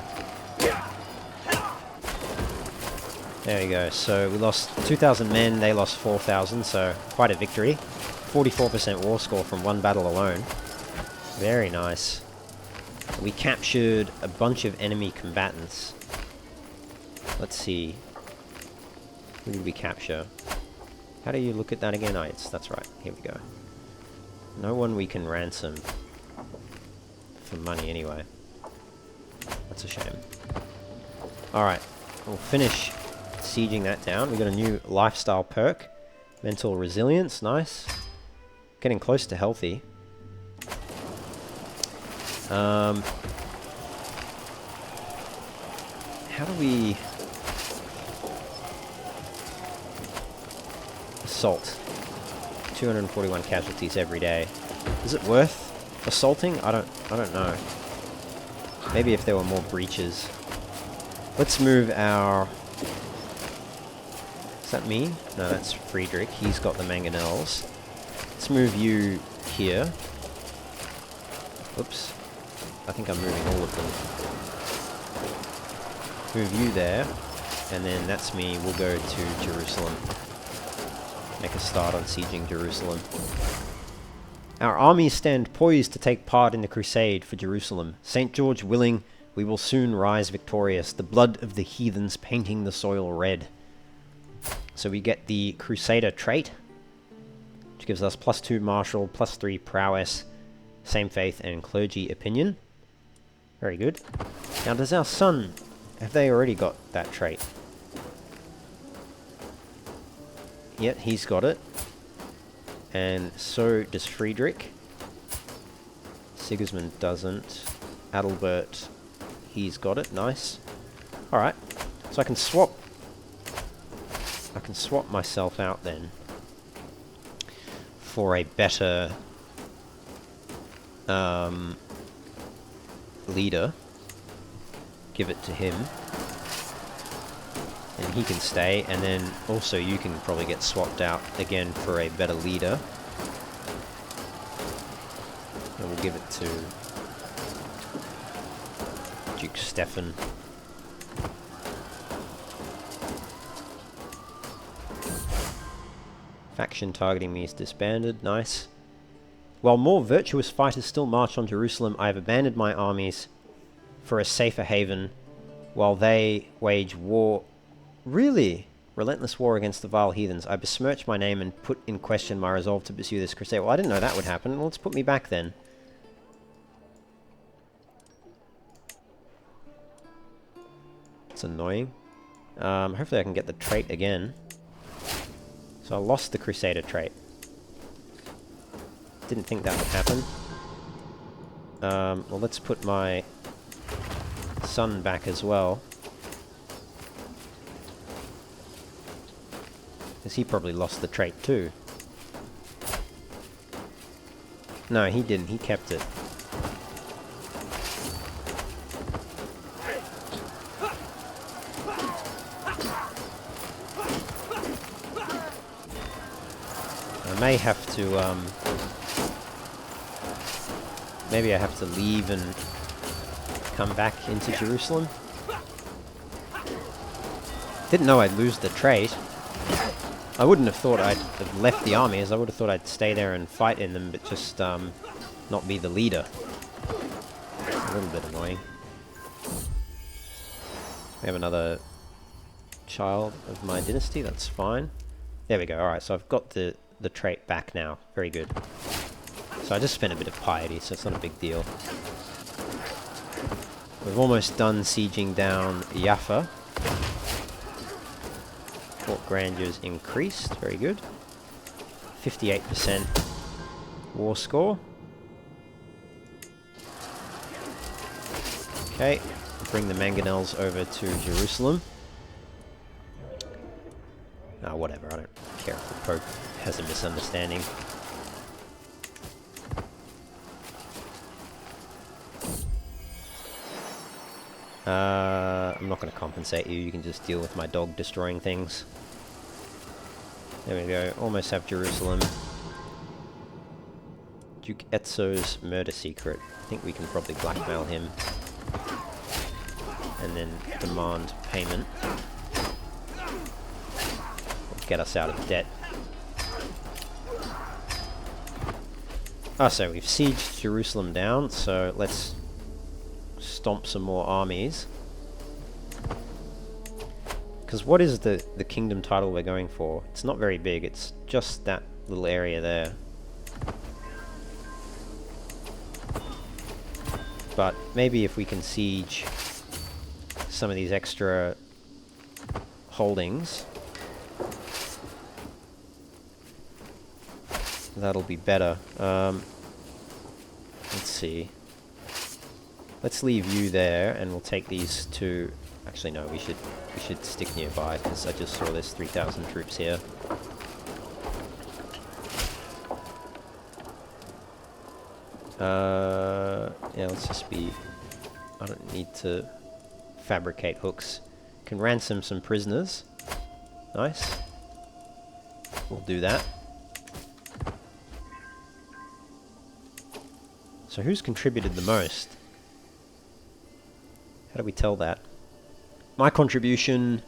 There we go. So we lost 2,000 men, they lost 4,000, so quite a victory. 44% war score from one battle alone. Very nice. We captured a bunch of enemy combatants. Let's see. Who did we capture? How do you look at that again? That's right. Here we go. No one we can ransom. For money anyway. That's a shame. Alright, we'll finish sieging that down. We got a new lifestyle perk. Mental resilience, nice. Getting close to healthy. How do we... Assault. 241 casualties every day. Is it worth assaulting? I don't know. Maybe if there were more breaches. Let's move our... Is that me? No, that's Friedrich. He's got the mangonels. Let's move you here. Oops. I think I'm moving all of them. Move you there. And then that's me. We'll go to Jerusalem. Make a start on sieging Jerusalem. Our armies stand poised to take part in the crusade for Jerusalem. St. George willing, we will soon rise victorious, the blood of the heathens painting the soil red. So we get the Crusader trait, which gives us +2 martial, +3 prowess, same faith and clergy opinion. Very good. Now does our son, have they already got that trait? Yep, he's got it. And so does Friedrich. Sigismund doesn't. Adalbert, he's got it. Nice. Alright. So I can swap myself out then for a better leader. Give it to him. And he can stay, and then also you can probably get swapped out again for a better leader. And we'll give it to Duke Stefan. Faction targeting me is disbanded, nice. While more virtuous fighters still march on Jerusalem, I have abandoned my armies for a safer haven while they wage war. Really? Relentless war against the vile heathens. I besmirch my name and put in question my resolve to pursue this crusade. Well, I didn't know that would happen. Well, let's put me back then. It's annoying. Hopefully I can get the trait again. So I lost the Crusader trait. Didn't think that would happen. Well, let's put my son back as well. Because he probably lost the trait too. No, he didn't. He kept it. I may have to, maybe I have to leave and come back into Jerusalem. Didn't know I'd lose the trait. I wouldn't have thought I'd have left the armies. I would have thought I'd stay there and fight in them, but just not be the leader. A little bit annoying. We have another child of my dynasty. That's fine. There we go. All right, so I've got the trait back now. Very good. So I just spent a bit of piety, so it's not a big deal. We've almost done sieging down Jaffa. Fort Grandure's increased. Very good. 58% war score. Okay, bring the mangonels over to Jerusalem. Ah, whatever, I don't care if the Pope has a misunderstanding. I'm not going to compensate you, you can just deal with my dog destroying things. There we go, almost have Jerusalem. Duke Etzo's murder secret. I think we can probably blackmail him. And then demand payment. Will get us out of debt. Ah, so we've sieged Jerusalem down, so let's stomp some more armies. Because what is the kingdom title we're going for? It's not very big, it's just that little area there. But maybe if we can siege some of these extra holdings, that'll be better. Let's see. Let's leave you there, and we'll take these two. Actually, no, we should stick nearby because I just saw there's 3,000 troops here. Yeah, let's just be. I don't need to fabricate hooks. Can ransom some prisoners. Nice. We'll do that. So who's contributed the most? How do we tell that? My contribution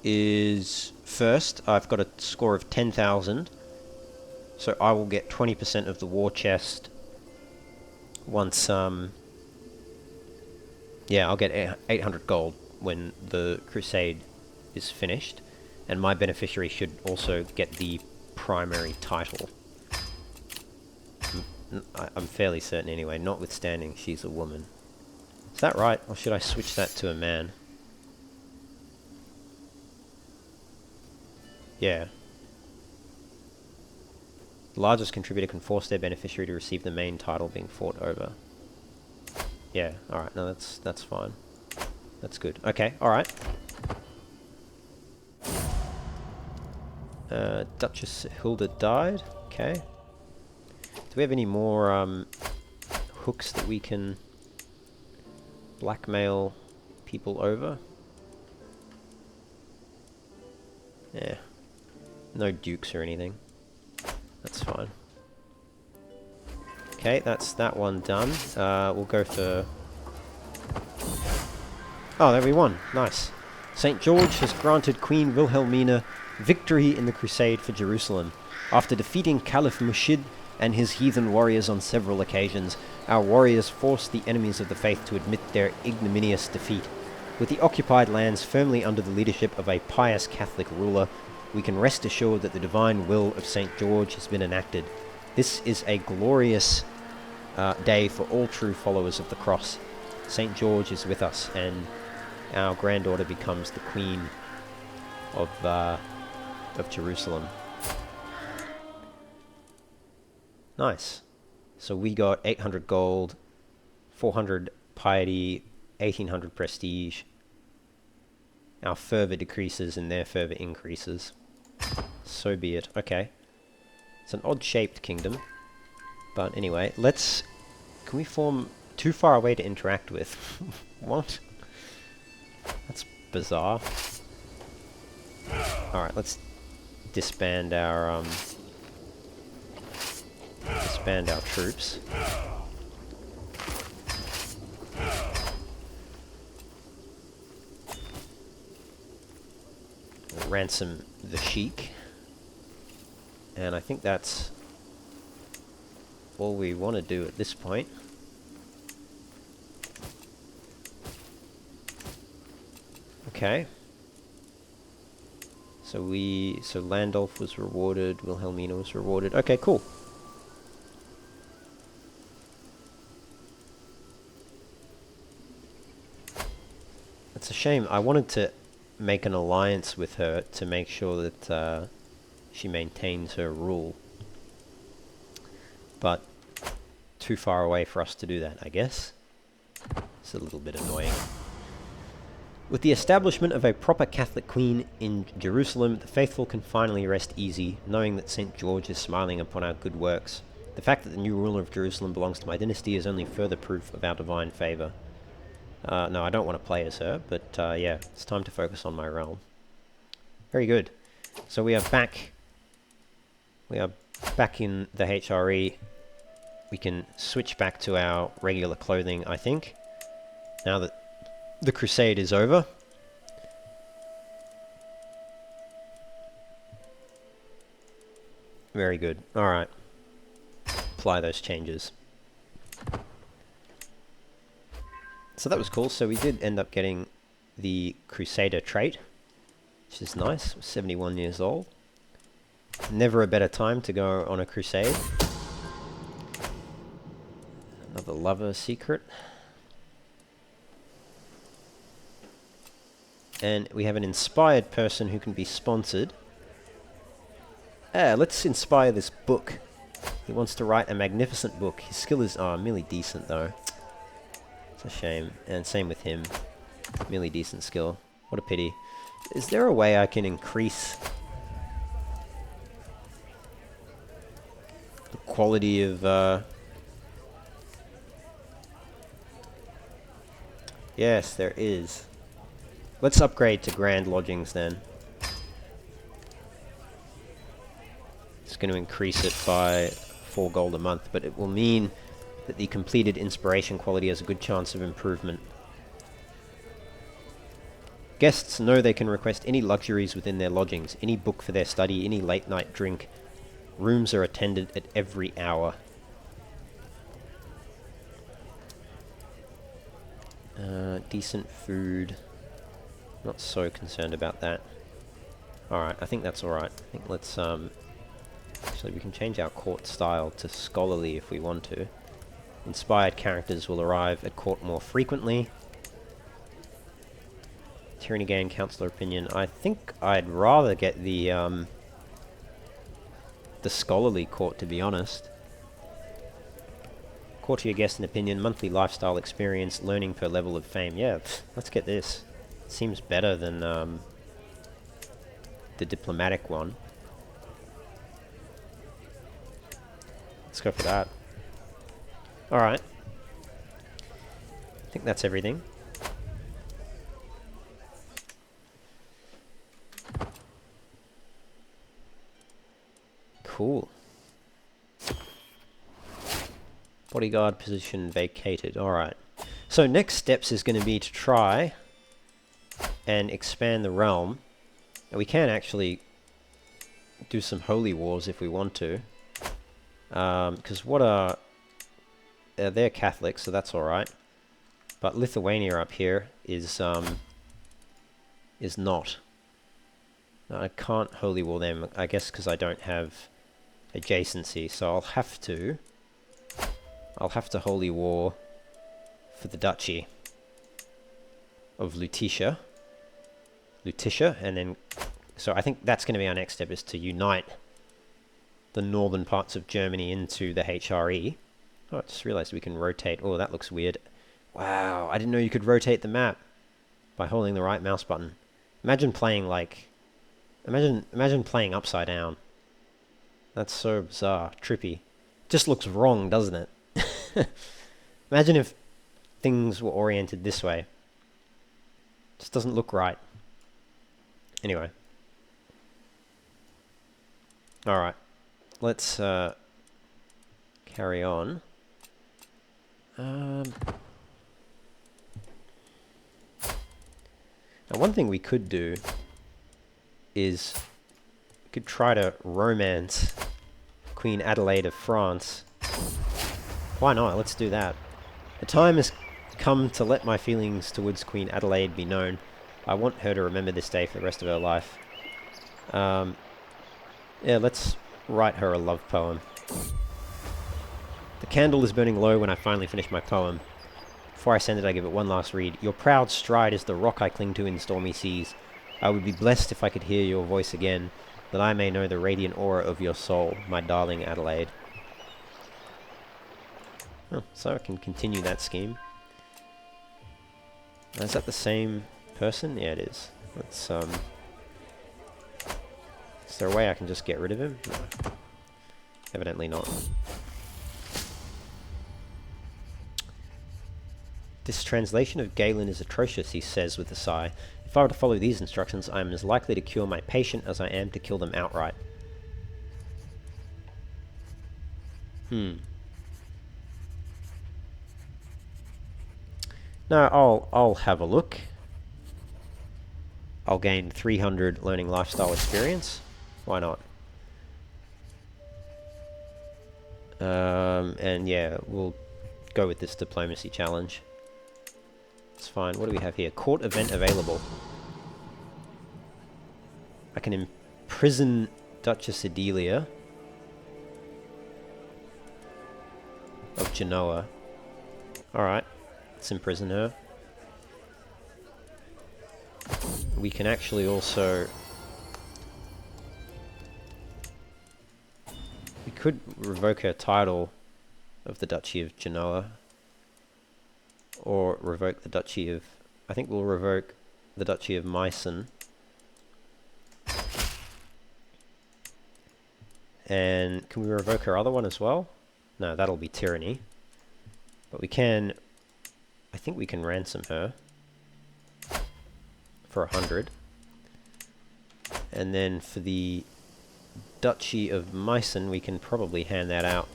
is first. I've got a score of 10,000. So I will get 20% of the war chest once, yeah, I'll get 800 gold when the Crusade is finished. And my beneficiary should also get the primary title. I'm fairly certain anyway, notwithstanding she's a woman. Is that right? Or should I switch that to a man? Yeah. The largest contributor can force their beneficiary to receive the main title being fought over. Yeah, alright, no, that's fine. That's good. Okay, alright. Duchess Hilda died. Okay. Do we have any more hooks that we can blackmail people over? Yeah. No dukes or anything. That's fine. Okay, that's that one done. We'll go for... Oh, there we won. Nice. St. George has granted Queen Wilhelmina victory in the Crusade for Jerusalem. After defeating Caliph Mushid and his heathen warriors on several occasions, our warriors forced the enemies of the faith to admit their ignominious defeat. With the occupied lands firmly under the leadership of a pious Catholic ruler, we can rest assured that the divine will of St. George has been enacted. This is a glorious day for all true followers of the cross. St. George is with us, and our granddaughter becomes the queen of Jerusalem. Nice. So we got 800 gold, 400 piety, 1800 prestige. Our fervor decreases and their fervor increases. So be it. Okay. It's an odd-shaped kingdom. But anyway, let's... Can we form too far away to interact with? What? That's bizarre. Alright, let's disband our troops. We'll ransom the Sheik. And I think that's all we want to do at this point. Okay. So Landolf was rewarded, Wilhelmina was rewarded. Okay, cool. It's a shame. I wanted to make an alliance with her to make sure that she maintains her rule. But too far away for us to do that, I guess. It's a little bit annoying. With the establishment of a proper Catholic queen in Jerusalem, the faithful can finally rest easy, knowing that St. George is smiling upon our good works. The fact that the new ruler of Jerusalem belongs to my dynasty is only further proof of our divine favour. No, I don't want to play as her, but yeah, it's time to focus on my realm. Very good. So we are back. We are back in the HRE. We can switch back to our regular clothing, I think, now that the Crusade is over. Very good. Alright. Apply those changes. So that was cool. So we did end up getting the Crusader trait, which is nice. 71 years old. Never a better time to go on a crusade. Another lover secret. And we have an inspired person who can be sponsored. Let's inspire this book. He wants to write a magnificent book. His skill is merely decent though. It's a shame. And same with him. Merely decent skill. What a pity. Is there a way I can increase the quality of Yes, there is. Let's upgrade to Grand Lodgings then. It's going to increase it by 4 gold a month, but it will mean that the completed inspiration quality has a good chance of improvement. Guests know they can request any luxuries within their lodgings, any book for their study, any late night drink. Rooms are attended at every hour. Decent food. Not so concerned about that. Alright, I think that's alright. I think let's, actually we can change our court style to scholarly if we want to. Inspired characters will arrive at court more frequently. Tyranny gain councillor opinion. I think I'd rather get the scholarly court, to be honest. Courtier guest and opinion, monthly lifestyle experience, learning per level of fame. Yeah, let's get this. Seems better than the diplomatic one. Let's go for that. Alright. I think that's everything. Cool. Bodyguard position vacated. Alright. So next steps is going to be to try and expand the realm. And we can actually do some holy wars if we want to. Because what are... they're Catholic, so that's alright. But Lithuania up here is not. No, I can't holy war them, I guess because I don't have adjacency, so I'll have to holy war for the Duchy of Lutetia, and then, so I think that's going to be our next step, is to unite the northern parts of Germany into the HRE. Oh, I just realized we can rotate. Oh, that looks weird. Wow, I didn't know you could rotate the map by holding the right mouse button. Imagine playing like, imagine playing upside down. That's so bizarre, trippy. Just looks wrong, doesn't it? Imagine if things were oriented this way. Just doesn't look right. Anyway. Alright. Let's carry on. Now one thing we could do is we could try to romance Queen Adelaide of France. Why not? Let's do that. The time has come to let my feelings towards Queen Adelaide be known. I want her to remember this day for the rest of her life. Yeah, let's write her a love poem. The candle is burning low when I finally finish my poem. Before I send it, I give it one last read. Your proud stride is the rock I cling to in stormy seas. I would be blessed if I could hear your voice again, that I may know the radiant aura of your soul, my darling Adelaide. Oh, so I can continue that scheme. Is that the same person? Yeah, it is. Let's, is there a way I can just get rid of him? No. Evidently not. This translation of Galen is atrocious, he says with a sigh. If I were to follow these instructions, I am as likely to cure my patient as I am to kill them outright. No, I'll have a look. I'll gain 300 learning lifestyle experience. Why not? And yeah, we'll go with this diplomacy challenge. It's fine. What do we have here? Court event available. I can imprison Duchess Adelia of Genoa. Alright, let's imprison her. We can actually also... we could revoke her title of the Duchy of Genoa. Or revoke the Duchy of... I think we'll revoke the Duchy of Meissen. And can we revoke her other one as well? No, that'll be tyranny. But we can... I think we can ransom her. For 100. And then for the Duchy of Meissen, we can probably hand that out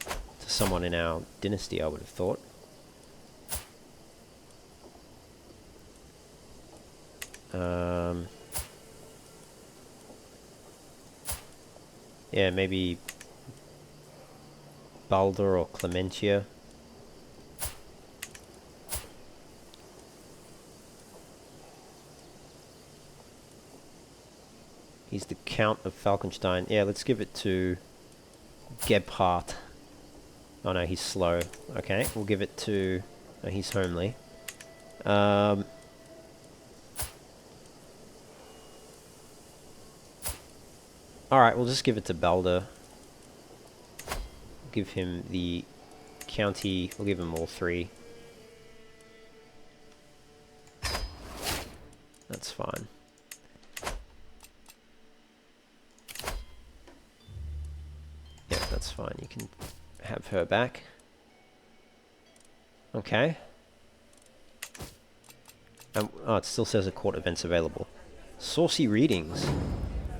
to someone in our dynasty, I would have thought. Yeah, maybe Baldur or Clementia. He's the Count of Falkenstein. Yeah, let's give it to Gebhardt. Oh no, he's slow. Okay, we'll give it to... oh, he's homely. Alright, we'll just give it to Baldur. Give him the county. We'll give him all 3. That's fine. Yeah, that's fine. You can have her back. Okay. Oh, it still says a court events available. Saucy readings.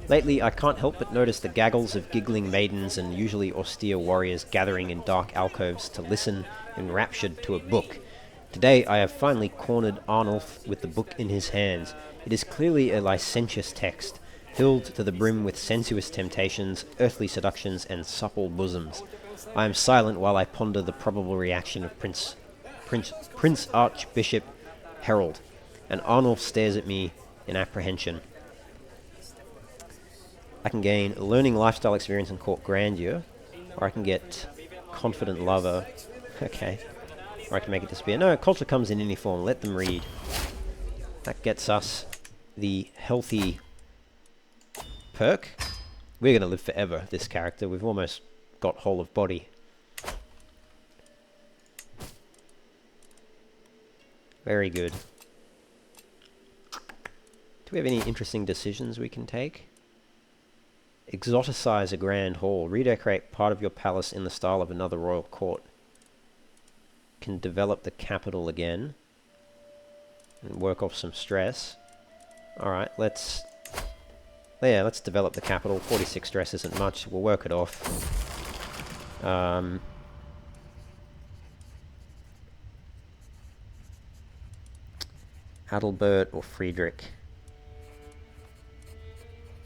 Lately, I can't help but notice the gaggles of giggling maidens and usually austere warriors gathering in dark alcoves to listen enraptured to a book. Today, I have finally cornered Arnulf with the book in his hands. It is clearly a licentious text, filled to the brim with sensuous temptations, earthly seductions, and supple bosoms. I am silent while I ponder the probable reaction of Prince Archbishop Harold, and Arnulf stares at me in apprehension. I can gain learning lifestyle experience and court grandeur, or I can get confident lover. Okay. Or I can make it disappear. No, culture comes in any form. Let them read. That gets us the healthy perk. We're going to live forever, this character. We've almost got whole of body. Very good. Do we have any interesting decisions we can take? Exoticize a grand hall. Redecorate part of your palace in the style of another royal court. Can develop the capital again. And work off some stress. Alright, let's develop the capital. 46 stress isn't much. We'll work it off. Adalbert or Friedrich.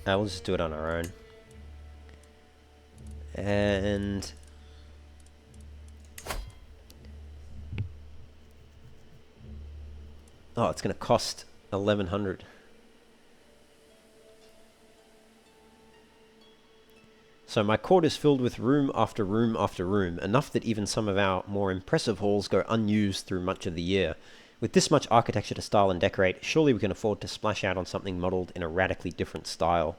We'll just do it on our own. And oh, it's going to cost 1100. So my court is filled with room after room after room, enough that even some of our more impressive halls go unused through much of the year. With this much architecture to style and decorate, surely we can afford to splash out on something modelled in a radically different style.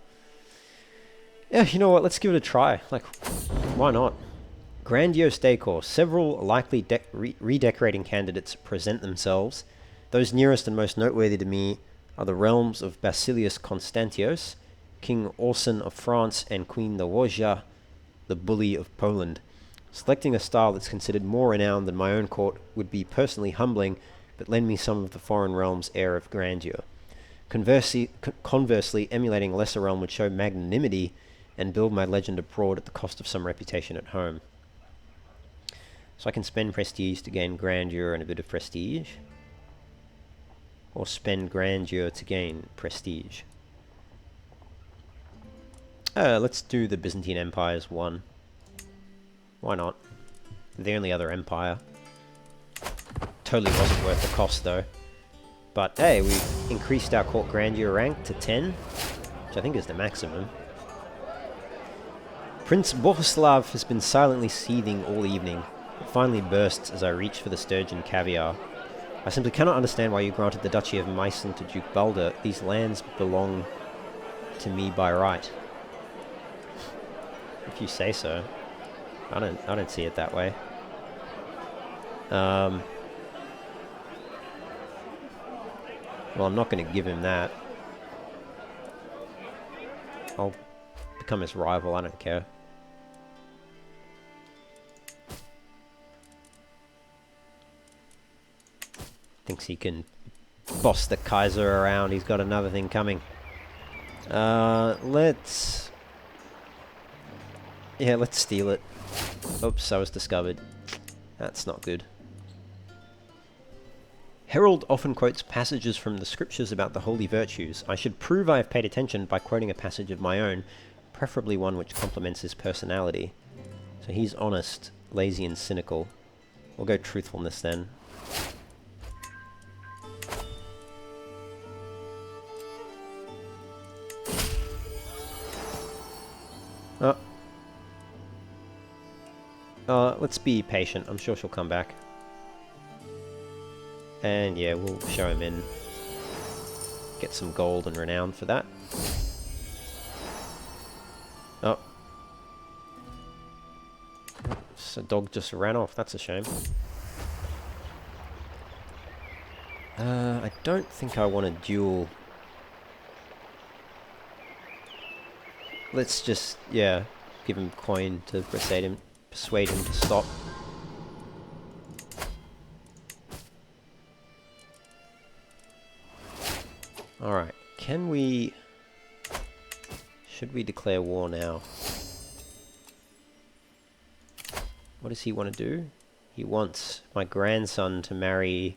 Yeah, you know what, let's give it a try. Like, why not? Grandiose decor. Several likely redecorating candidates present themselves. Those nearest and most noteworthy to me are the realms of Basilius Constantius, King Orson of France, and Queen Dowager, the Bully of Poland. Selecting a style that's considered more renowned than my own court would be personally humbling, but lend me some of the foreign realm's air of grandeur. Conversely, emulating a lesser realm would show magnanimity and build my legend abroad at the cost of some reputation at home. So I can spend prestige to gain grandeur and a bit of prestige, or spend grandeur to gain prestige. Let's do the Byzantine Empire's one. Why not? The only other empire. Totally wasn't worth the cost though. But hey, we've increased our court grandeur rank to 10, which I think is the maximum. Prince Bohuslav has been silently seething all evening. It finally bursts as I reach for the sturgeon caviar. I simply cannot understand why you granted the Duchy of Meissen to Duke Balder. These lands belong to me by right. If you say so. I don't see it that way. Well, I'm not going to give him that. I'll become his rival, I don't care. Thinks he can boss the Kaiser around, he's got another thing coming. Let's steal it. Oops, I was discovered. That's not good. Herald often quotes passages from the scriptures about the holy virtues. I should prove I have paid attention by quoting a passage of my own, preferably one which complements his personality. So he's honest, lazy, and cynical. We'll go truthfulness then. Let's be patient. I'm sure she'll come back. And yeah, we'll show him in. Get some gold and renown for that. Oh. So dog just ran off. That's a shame. I don't think I want to duel. Let's just, yeah, give him coin to persuade him to stop. Alright, should we declare war now? What does he want to do? He wants my grandson to marry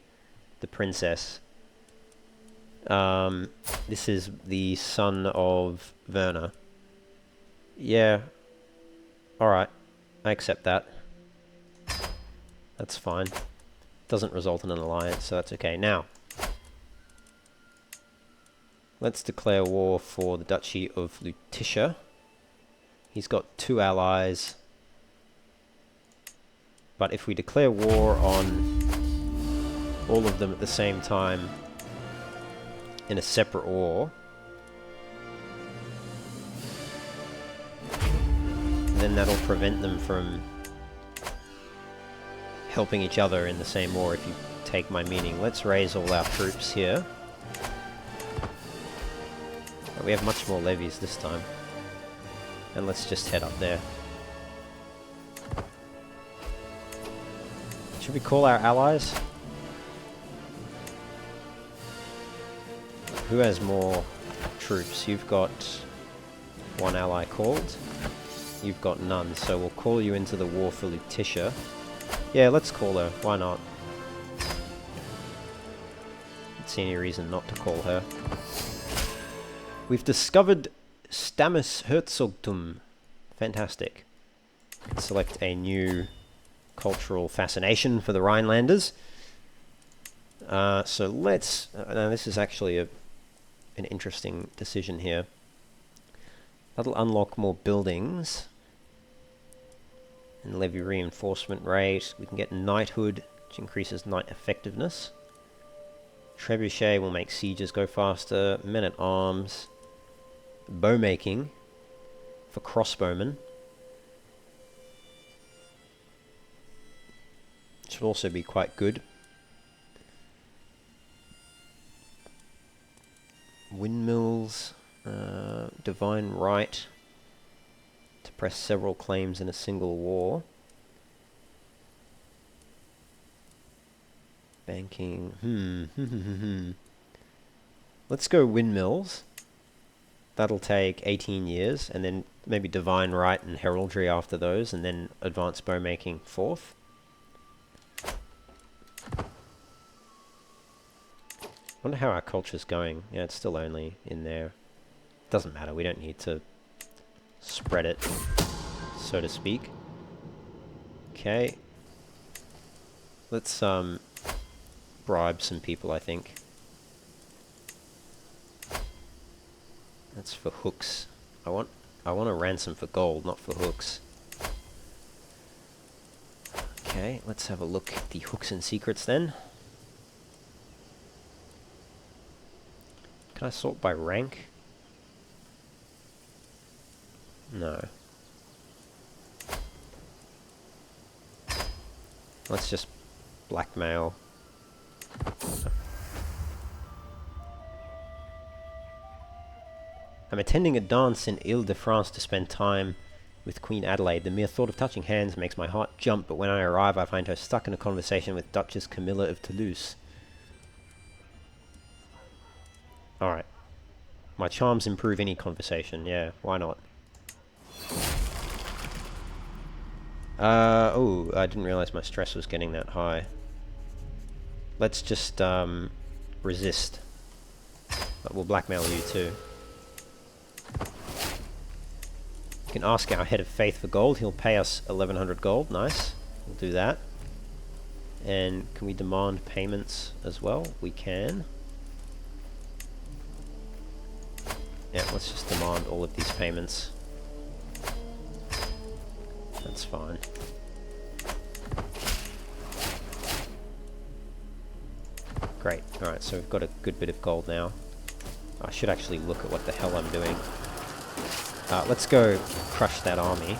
the princess. This is the son of Werner. Yeah. Alright, I accept that. That's fine. Doesn't result in an alliance, so that's okay. Now, let's declare war for the Duchy of Lutetia. He's got 2 allies. But if we declare war on all of them at the same time in a separate war, then that'll prevent them from helping each other in the same war, if you take my meaning. Let's raise all our troops here. We have much more levies this time. And let's just head up there. Should we call our allies? Who has more troops? You've got one ally called. You've got none, so we'll call you into the war for Lutetia. Yeah, let's call her. Why not? Don't see any reason not to call her. We've discovered Stammes Herzogtum. Fantastic. Select a new cultural fascination for the Rhinelanders. So let's... now this is actually an interesting decision here. That'll unlock more buildings. And levy reinforcement rate. We can get knighthood, which increases knight effectiveness. Trebuchet will make sieges go faster. Men-at-arms. Bow-making for crossbowmen. Should also be quite good. Windmills. Divine right to press several claims in a single war. Banking. Let's go windmills. That'll take 18 years, and then maybe divine right and heraldry after those, and then advanced bowmaking fourth. Wonder how our culture's going. Yeah, it's still only in there. Doesn't matter, we don't need to spread it, so to speak. Okay. Let's bribe some people, I think. That's for hooks. I want a ransom for gold, not for hooks. Okay, let's have a look at the hooks and secrets then. Can I sort by rank? No. Let's just blackmail. I'm attending a dance in Ile-de-France to spend time with Queen Adelaide. The mere thought of touching hands makes my heart jump, but when I arrive I find her stuck in a conversation with Duchess Camilla of Toulouse. Alright. My charms improve any conversation, yeah, why not? Oh, I didn't realize my stress was getting that high. Let's just, resist. But we'll blackmail you too. We can ask our head of faith for gold. He'll pay us 1100 gold. Nice. We'll do that. And can we demand payments as well? We can. Yeah, let's just demand all of these payments. That's fine. Great. Alright, so we've got a good bit of gold now. I should actually look at what the hell I'm doing. Let's go crush that army,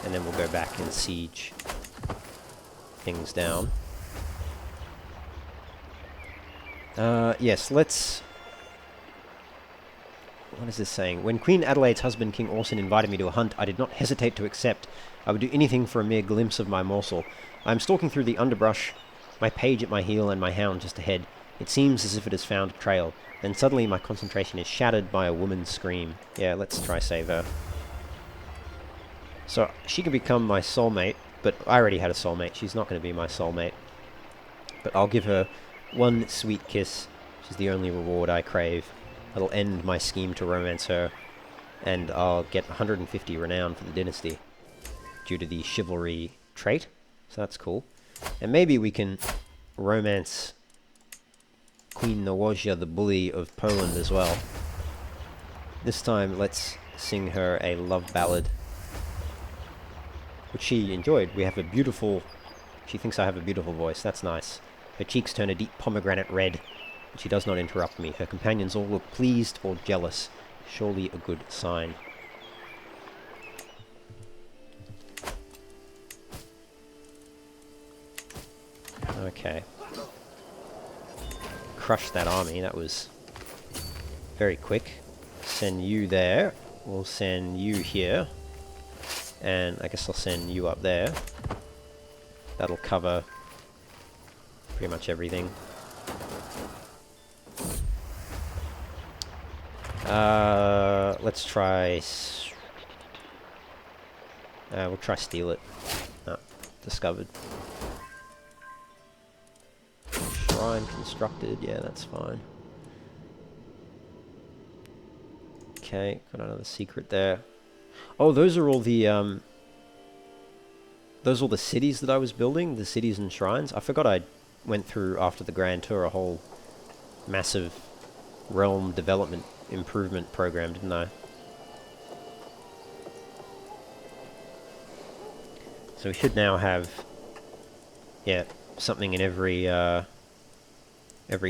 and then we'll go back and siege things down. Yes, let's... What is this saying? When Queen Adelaide's husband, King Orson, invited me to a hunt, I did not hesitate to accept. I would do anything for a mere glimpse of my morsel. I am stalking through the underbrush, my page at my heel and my hound just ahead. It seems as if it has found a trail. Then suddenly my concentration is shattered by a woman's scream. Yeah, let's try save her. So, she can become my soulmate, but I already had a soulmate. She's not going to be my soulmate. But I'll give her one sweet kiss, which is the only reward I crave. That'll end my scheme to romance her, and I'll get 150 renown for the dynasty, due to the chivalry trait, so that's cool. And maybe we can romance Queen Nawozha, the bully of Poland, as well. This time, let's sing her a love ballad, which she enjoyed. We have a beautiful... She thinks I have a beautiful voice, that's nice. Her cheeks turn a deep pomegranate red. She does not interrupt me. Her companions all look pleased or jealous. Surely a good sign. Okay. Crush that army. That was very quick. Send you there. we'll send you here. And I guess I'll send you up there. That'll cover pretty much everything. Let's try... we'll try steal it. No, discovered. Shrine constructed, yeah, that's fine. Okay, got another secret there. Oh, those are all the cities that I was building, the cities and shrines. I forgot I went through after the Grand Tour a whole massive realm development improvement program, didn't I? So we should now have, yeah, something in every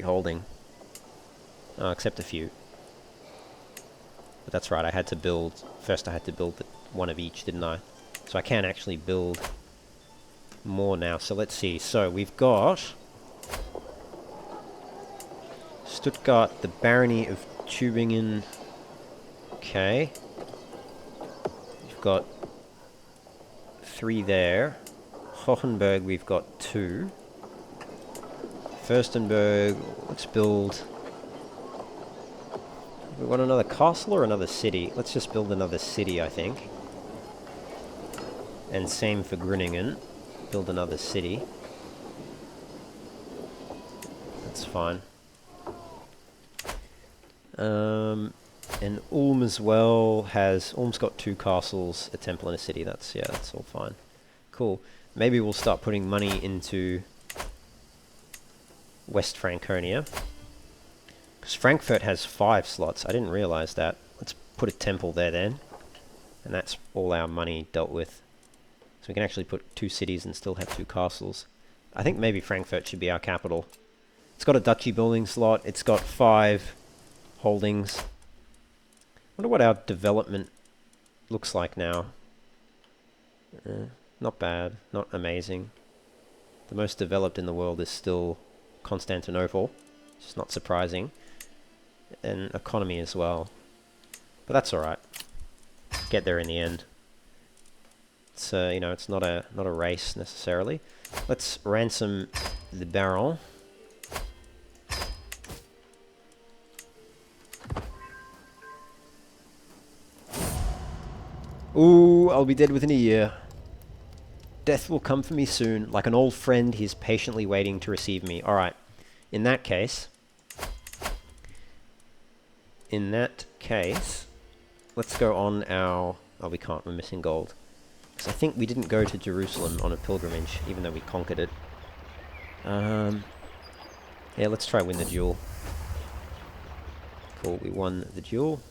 holding, except a few. But that's right, I had to build, first I had to build one of each, didn't I? So I can actually build more now. So let's see. So we've got Stuttgart, the Barony of Tübingen. Okay. We've got 3 there. Hohenberg, we've got 2. Fürstenberg, let's build... We want another castle or another city? Let's just build another city, I think. And same for Grüningen. Build another city. That's fine. And Ulm as well has... Ulm's got 2 castles, a temple and a city. That's all fine. Cool. Maybe we'll start putting money into West Franconia. Because Frankfurt has 5 slots. I didn't realize that. Let's put a temple there then. And that's all our money dealt with. So we can actually put 2 cities and still have 2 castles. I think maybe Frankfurt should be our capital. It's got a duchy building slot. It's got 5 holdings. Wonder what our development looks like now. Not bad. Not amazing. The most developed in the world is still Constantinople. It's not surprising. And economy as well. But that's alright. Get there in the end. It's you know, it's not a race necessarily. Let's ransom the Baron. Ooh, I'll be dead within a year. Death will come for me soon. Like an old friend, he's patiently waiting to receive me. Alright. In that case, let's go on our... Oh, we can't. We're missing gold. Because I think we didn't go to Jerusalem on a pilgrimage, even though we conquered it. Yeah, let's try win the duel. Cool, we won the duel.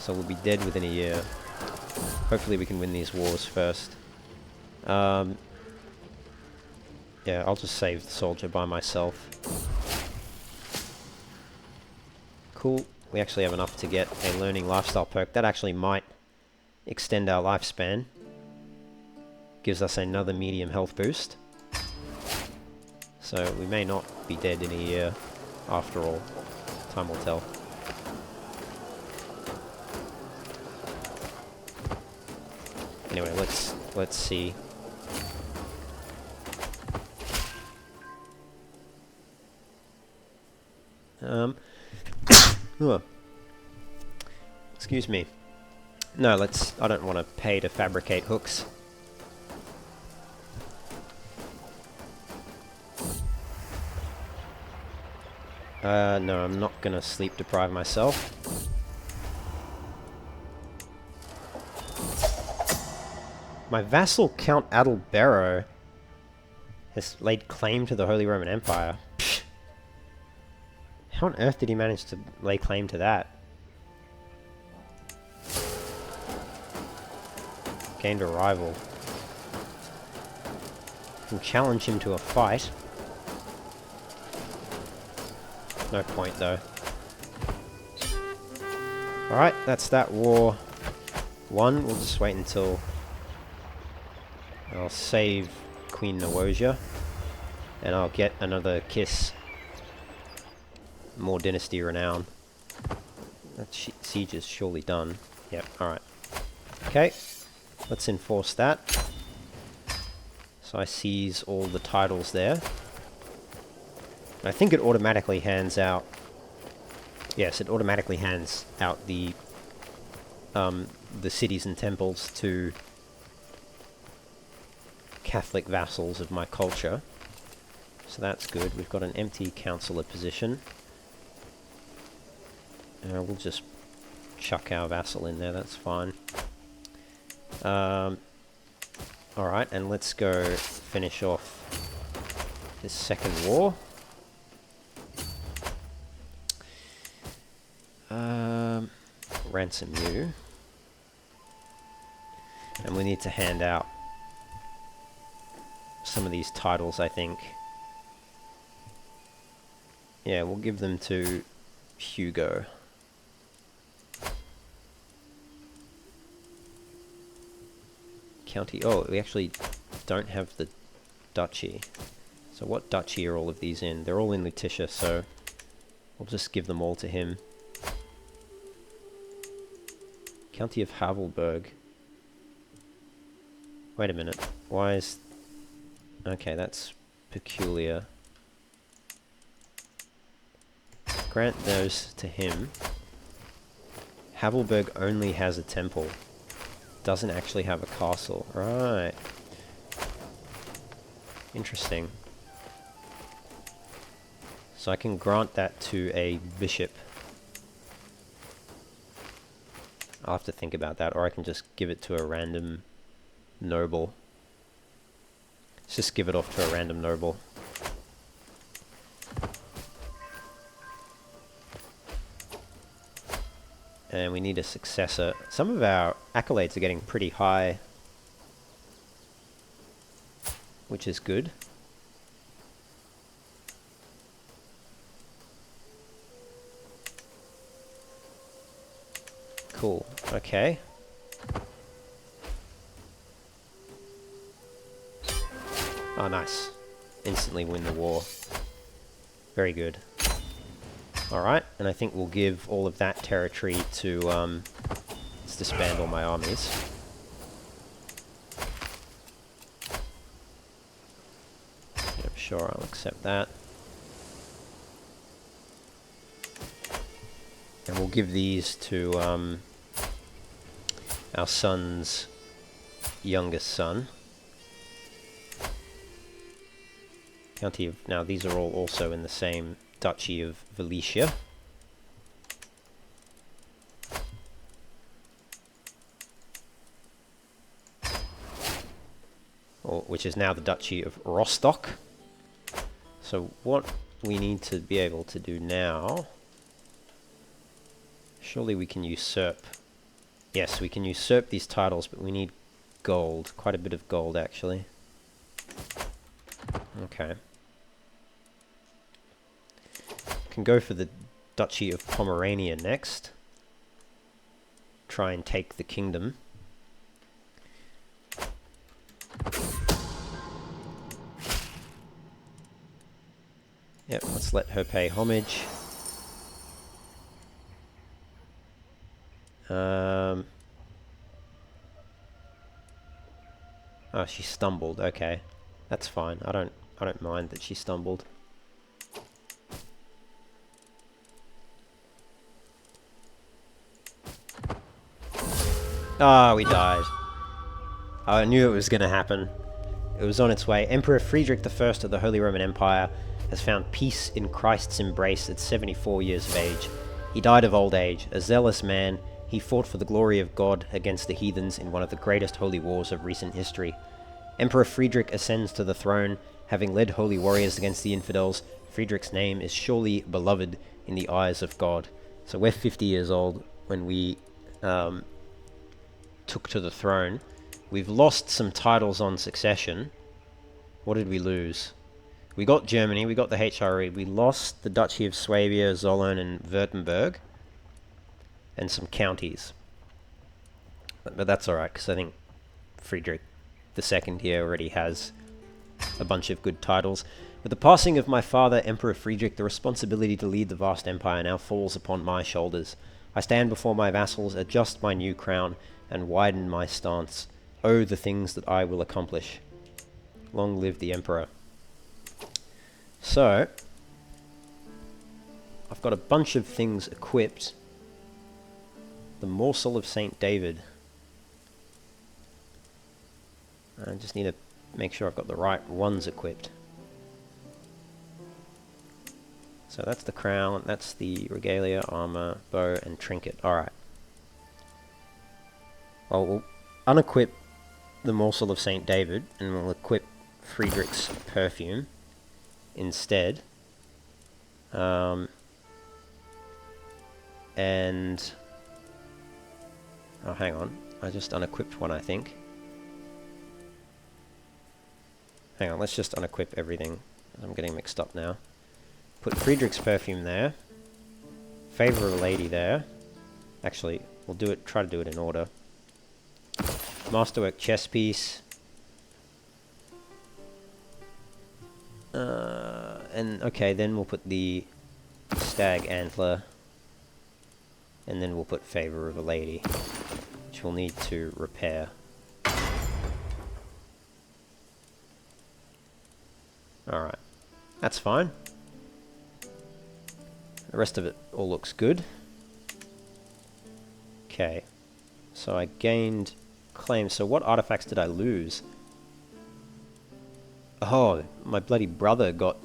So we'll be dead within a year. Hopefully we can win these wars first. Yeah, I'll just save the soldier by myself. Cool. We actually have enough to get a learning lifestyle perk. That actually might extend our lifespan. Gives us another medium health boost. So we may not be dead in a year after all. Time will tell. Anyway, let's see. Excuse me. No, I don't want to pay to fabricate hooks. No, I'm not gonna sleep deprive myself. My vassal Count Adalbero has laid claim to the Holy Roman Empire. Pfft. How on earth did he manage to lay claim to that? Gained a rival. Can challenge him to a fight. No point though. Alright, that's that war won. We'll just wait until I'll save Queen Nawosia and I'll get another kiss. More dynasty renown. That siege is surely done. Yep, alright. Okay, let's enforce that. So I seize all the titles there. I think it automatically hands out... Yes, it automatically hands out the cities and temples to Catholic vassals of my culture. So that's good. We've got an empty councillor position. We'll just chuck our vassal in there, that's fine. Alright, and let's go finish off this second war. Ransom you. And we need to hand out some of these titles, I think. Yeah, we'll give them to Hugo. County... Oh, we actually don't have the duchy. So what duchy are all of these in? They're all in Lutetia, so we'll just give them all to him. County of Havelberg. Wait a minute. Why is... Okay, that's peculiar. Grant those to him. Havelberg only has a temple. Doesn't actually have a castle. Right. Interesting. So I can grant that to a bishop. I'll have to think about that, or I can just give it to a random noble. Let's just give it off to a random noble. And we need a successor. Some of our accolades are getting pretty high, which is good. Cool. Okay. Oh, nice. Instantly win the war. Very good. Alright, and I think we'll give all of that territory to, let's disband all my armies. Yep, sure, I'll accept that. And we'll give these to, our son's youngest son. County of... Now, these are all also in the same Duchy of Valencia. Which is now the Duchy of Rostock. So what we need to be able to do now... Surely we can usurp... Yes, we can usurp these titles, but we need gold. Quite a bit of gold, actually. Okay. Can go for the Duchy of Pomerania next. Try and take the kingdom. Yep, let's let her pay homage. Oh, she stumbled. Okay, that's fine. I don't mind that she stumbled. Ah, we died. I knew it was going to happen. It was on its way. Emperor Friedrich I of the Holy Roman Empire has found peace in Christ's embrace at 74 years of age. He died of old age. A zealous man, he fought for the glory of God against the heathens in one of the greatest holy wars of recent history. Emperor Friedrich ascends to the throne, having led holy warriors against the infidels. Friedrich's name is surely beloved in the eyes of God. So we're 50 years old when we took to the throne. We've lost some titles on succession. What did we lose? We got Germany, we got the HRE, we lost the Duchy of Swabia, Zollern and Württemberg, and some counties. But that's alright, because I think Friedrich II here already has a bunch of good titles. With the passing of my father, Emperor Friedrich, the responsibility to lead the vast empire now falls upon my shoulders. I stand before my vassals, adjust my new crown, and widen my stance. Oh, the things that I will accomplish. Long live the Emperor. So, I've got a bunch of things equipped. The Morsel of St. David. I just need to make sure I've got the right ones equipped. So that's the crown, that's the regalia, armor, bow, and trinket. Alright. Well, we'll unequip the Morsel of St. David, and we'll equip Friedrich's perfume instead. And... oh, hang on. I just unequipped one, I think. Hang on, let's just unequip everything. I'm getting mixed up now. Put Friedrich's perfume there. Favor of a Lady there. Actually, we'll do it. Try to do it in order. Masterwork chess piece. And okay, then we'll put the stag antler. And then we'll put Favor of a Lady, which we'll need to repair. Alright. That's fine. The rest of it all looks good. Okay. So I gained claims. So what artifacts did I lose? Oh, my bloody brother got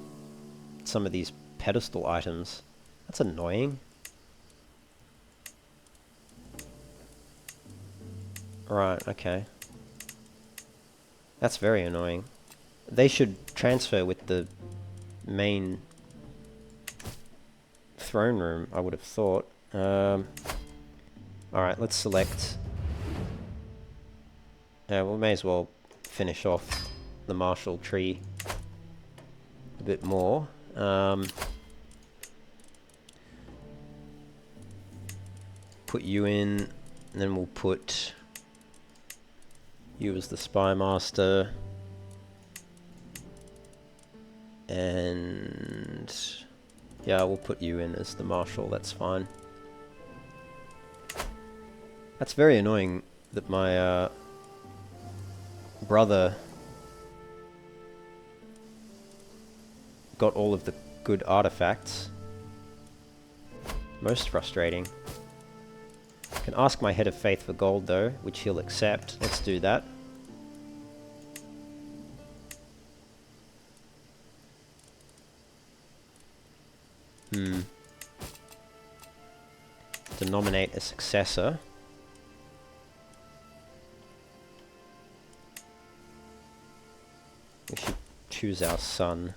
some of these pedestal items. That's annoying. Right, okay. That's very annoying. They should transfer with the main throne room, I would have thought. Alright, let's select... we may as well finish off the martial tree a bit more. Put you in, and then we'll put you as the spy master. And yeah, we'll put you in as the marshal, that's fine. That's very annoying that my brother got all of the good artifacts. Most frustrating. I can ask my head of faith for gold though, which he'll accept. Let's do that. To nominate a successor. We should choose our son.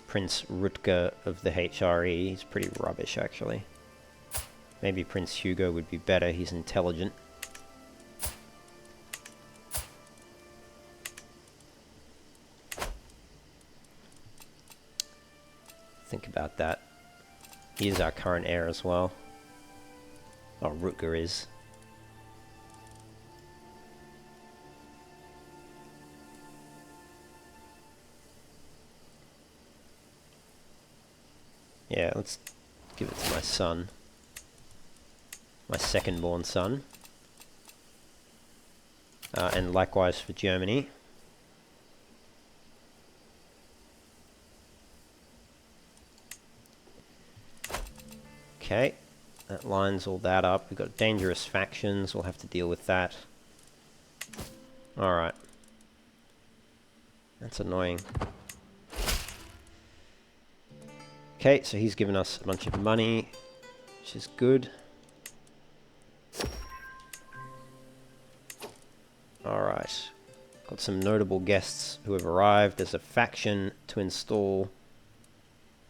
Prince Rutger of the HRE. He's pretty rubbish, actually. Maybe Prince Hugo would be better. He's intelligent. Think about that. He is our current heir as well. Oh, Rutger is. Yeah, let's give it to my son. My second-born son. And likewise for Germany. Okay, that lines all that up. We've got dangerous factions, we'll have to deal with that. Alright. That's annoying. Okay, so he's given us a bunch of money, which is good. Alright. Got some notable guests who have arrived. There's a faction to install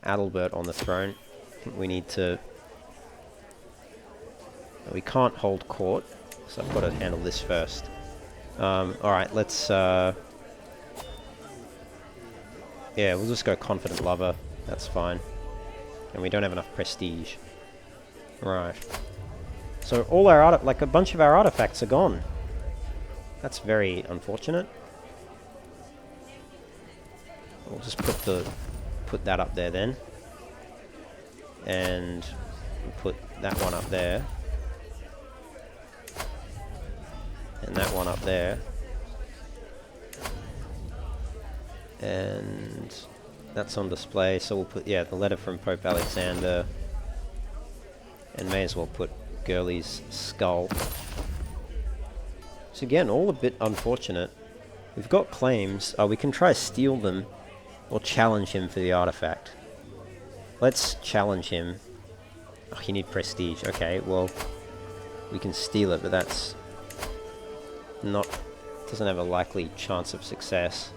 Adalbert on the throne. I think we need to... we can't hold court, so I've got to handle this first. Alright, let's... yeah, we'll just go confident lover. That's fine. And we don't have enough prestige. Right. So all our like a bunch of our artifacts are gone. That's very unfortunate. We'll just put that up there then. And We'll put that one up there. And that one up there. And that's on display, so we'll put, yeah, the letter from Pope Alexander. And may as well put Gurley's skull. So again, all a bit unfortunate. We've got claims. We can try steal them or challenge him for the artifact. Let's challenge him. Oh, you need prestige. Okay, well, we can steal it, but that's not... doesn't have a likely chance of success.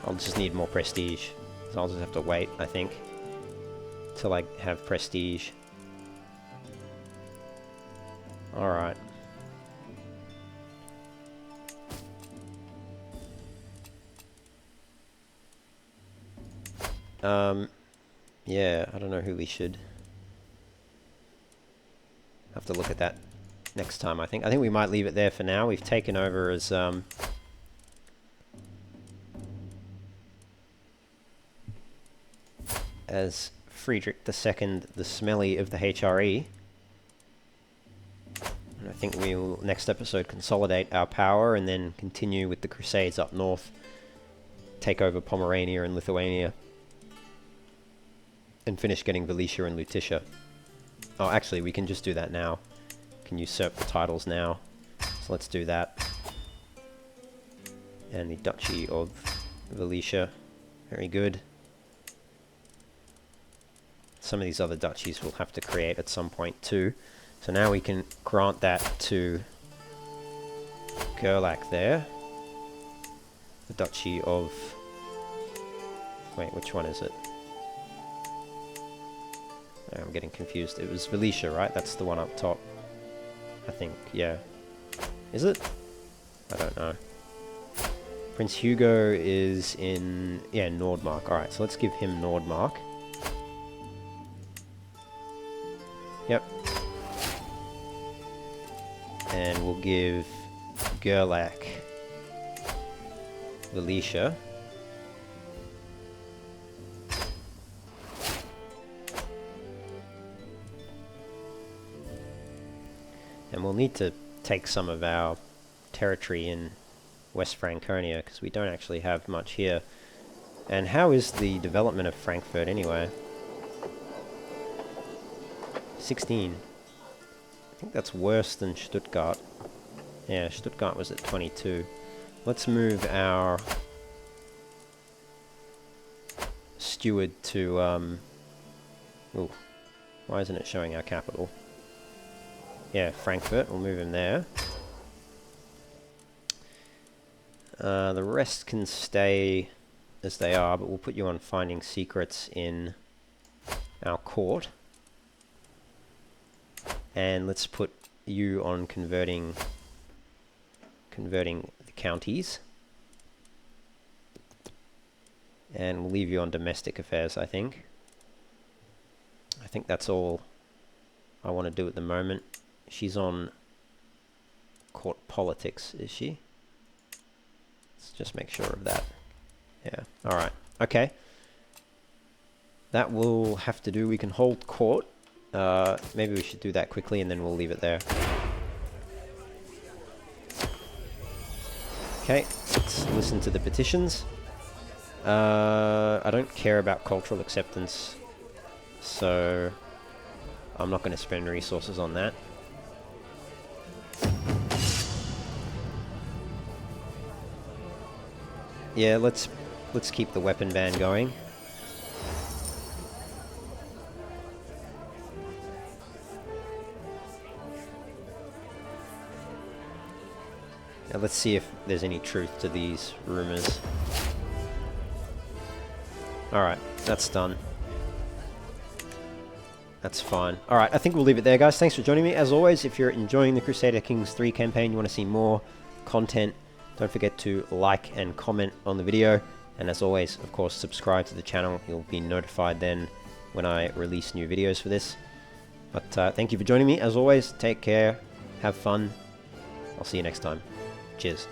I'll just need more prestige. So I'll just have to wait, I think, till I have prestige. Alright. Yeah, I don't know who we should... have to look at that next time, I think. I think we might leave it there for now. We've taken over as Friedrich II the Smelly of the HRE. And I think we will, next episode, consolidate our power and then continue with the Crusades up north. Take over Pomerania and Lithuania. And finish getting Valicia and Lutetia. Oh, actually, we can just do that now. We can usurp the titles now. So let's do that. And the Duchy of Valicia. Very good. Some of these other duchies we'll have to create at some point too. So now we can grant that to Gerlach there. The Duchy of... wait, which one is it? I'm getting confused. It was Valicia, right? That's the one up top. I think, yeah. Is it? I don't know. Prince Hugo is in... yeah, Nordmark. Alright, so let's give him Nordmark. Yep. And we'll give Gerlach Valicia. And we'll need to take some of our territory in West Franconia, because we don't actually have much here. And how is the development of Frankfurt anyway? 16. I think that's worse than Stuttgart. Yeah, Stuttgart was at 22. Let's move our steward to... ooh, why isn't it showing our capital? Yeah, Frankfurt. We'll move him there. The rest can stay as they are, but we'll put you on finding secrets in our court. And let's put you on converting the counties. And we'll leave you on domestic affairs, I think. I think that's all I want to do at the moment. She's on court politics, is she? Let's just make sure of that. Yeah, alright. Okay. That will have to do. We can hold court. Maybe we should do that quickly and then we'll leave it there. Okay, let's listen to the petitions. I don't care about cultural acceptance, so I'm not going to spend resources on that. Yeah, let's keep the weapon ban going. Now let's see if there's any truth to these rumors. Alright, that's done. That's fine. Alright, I think we'll leave it there, guys. Thanks for joining me. As always, if you're enjoying the Crusader Kings 3 campaign, you want to see more content, don't forget to like and comment on the video. And as always, of course, subscribe to the channel. You'll be notified then when I release new videos for this. But thank you for joining me. As always, take care. Have fun. I'll see you next time. Cheers.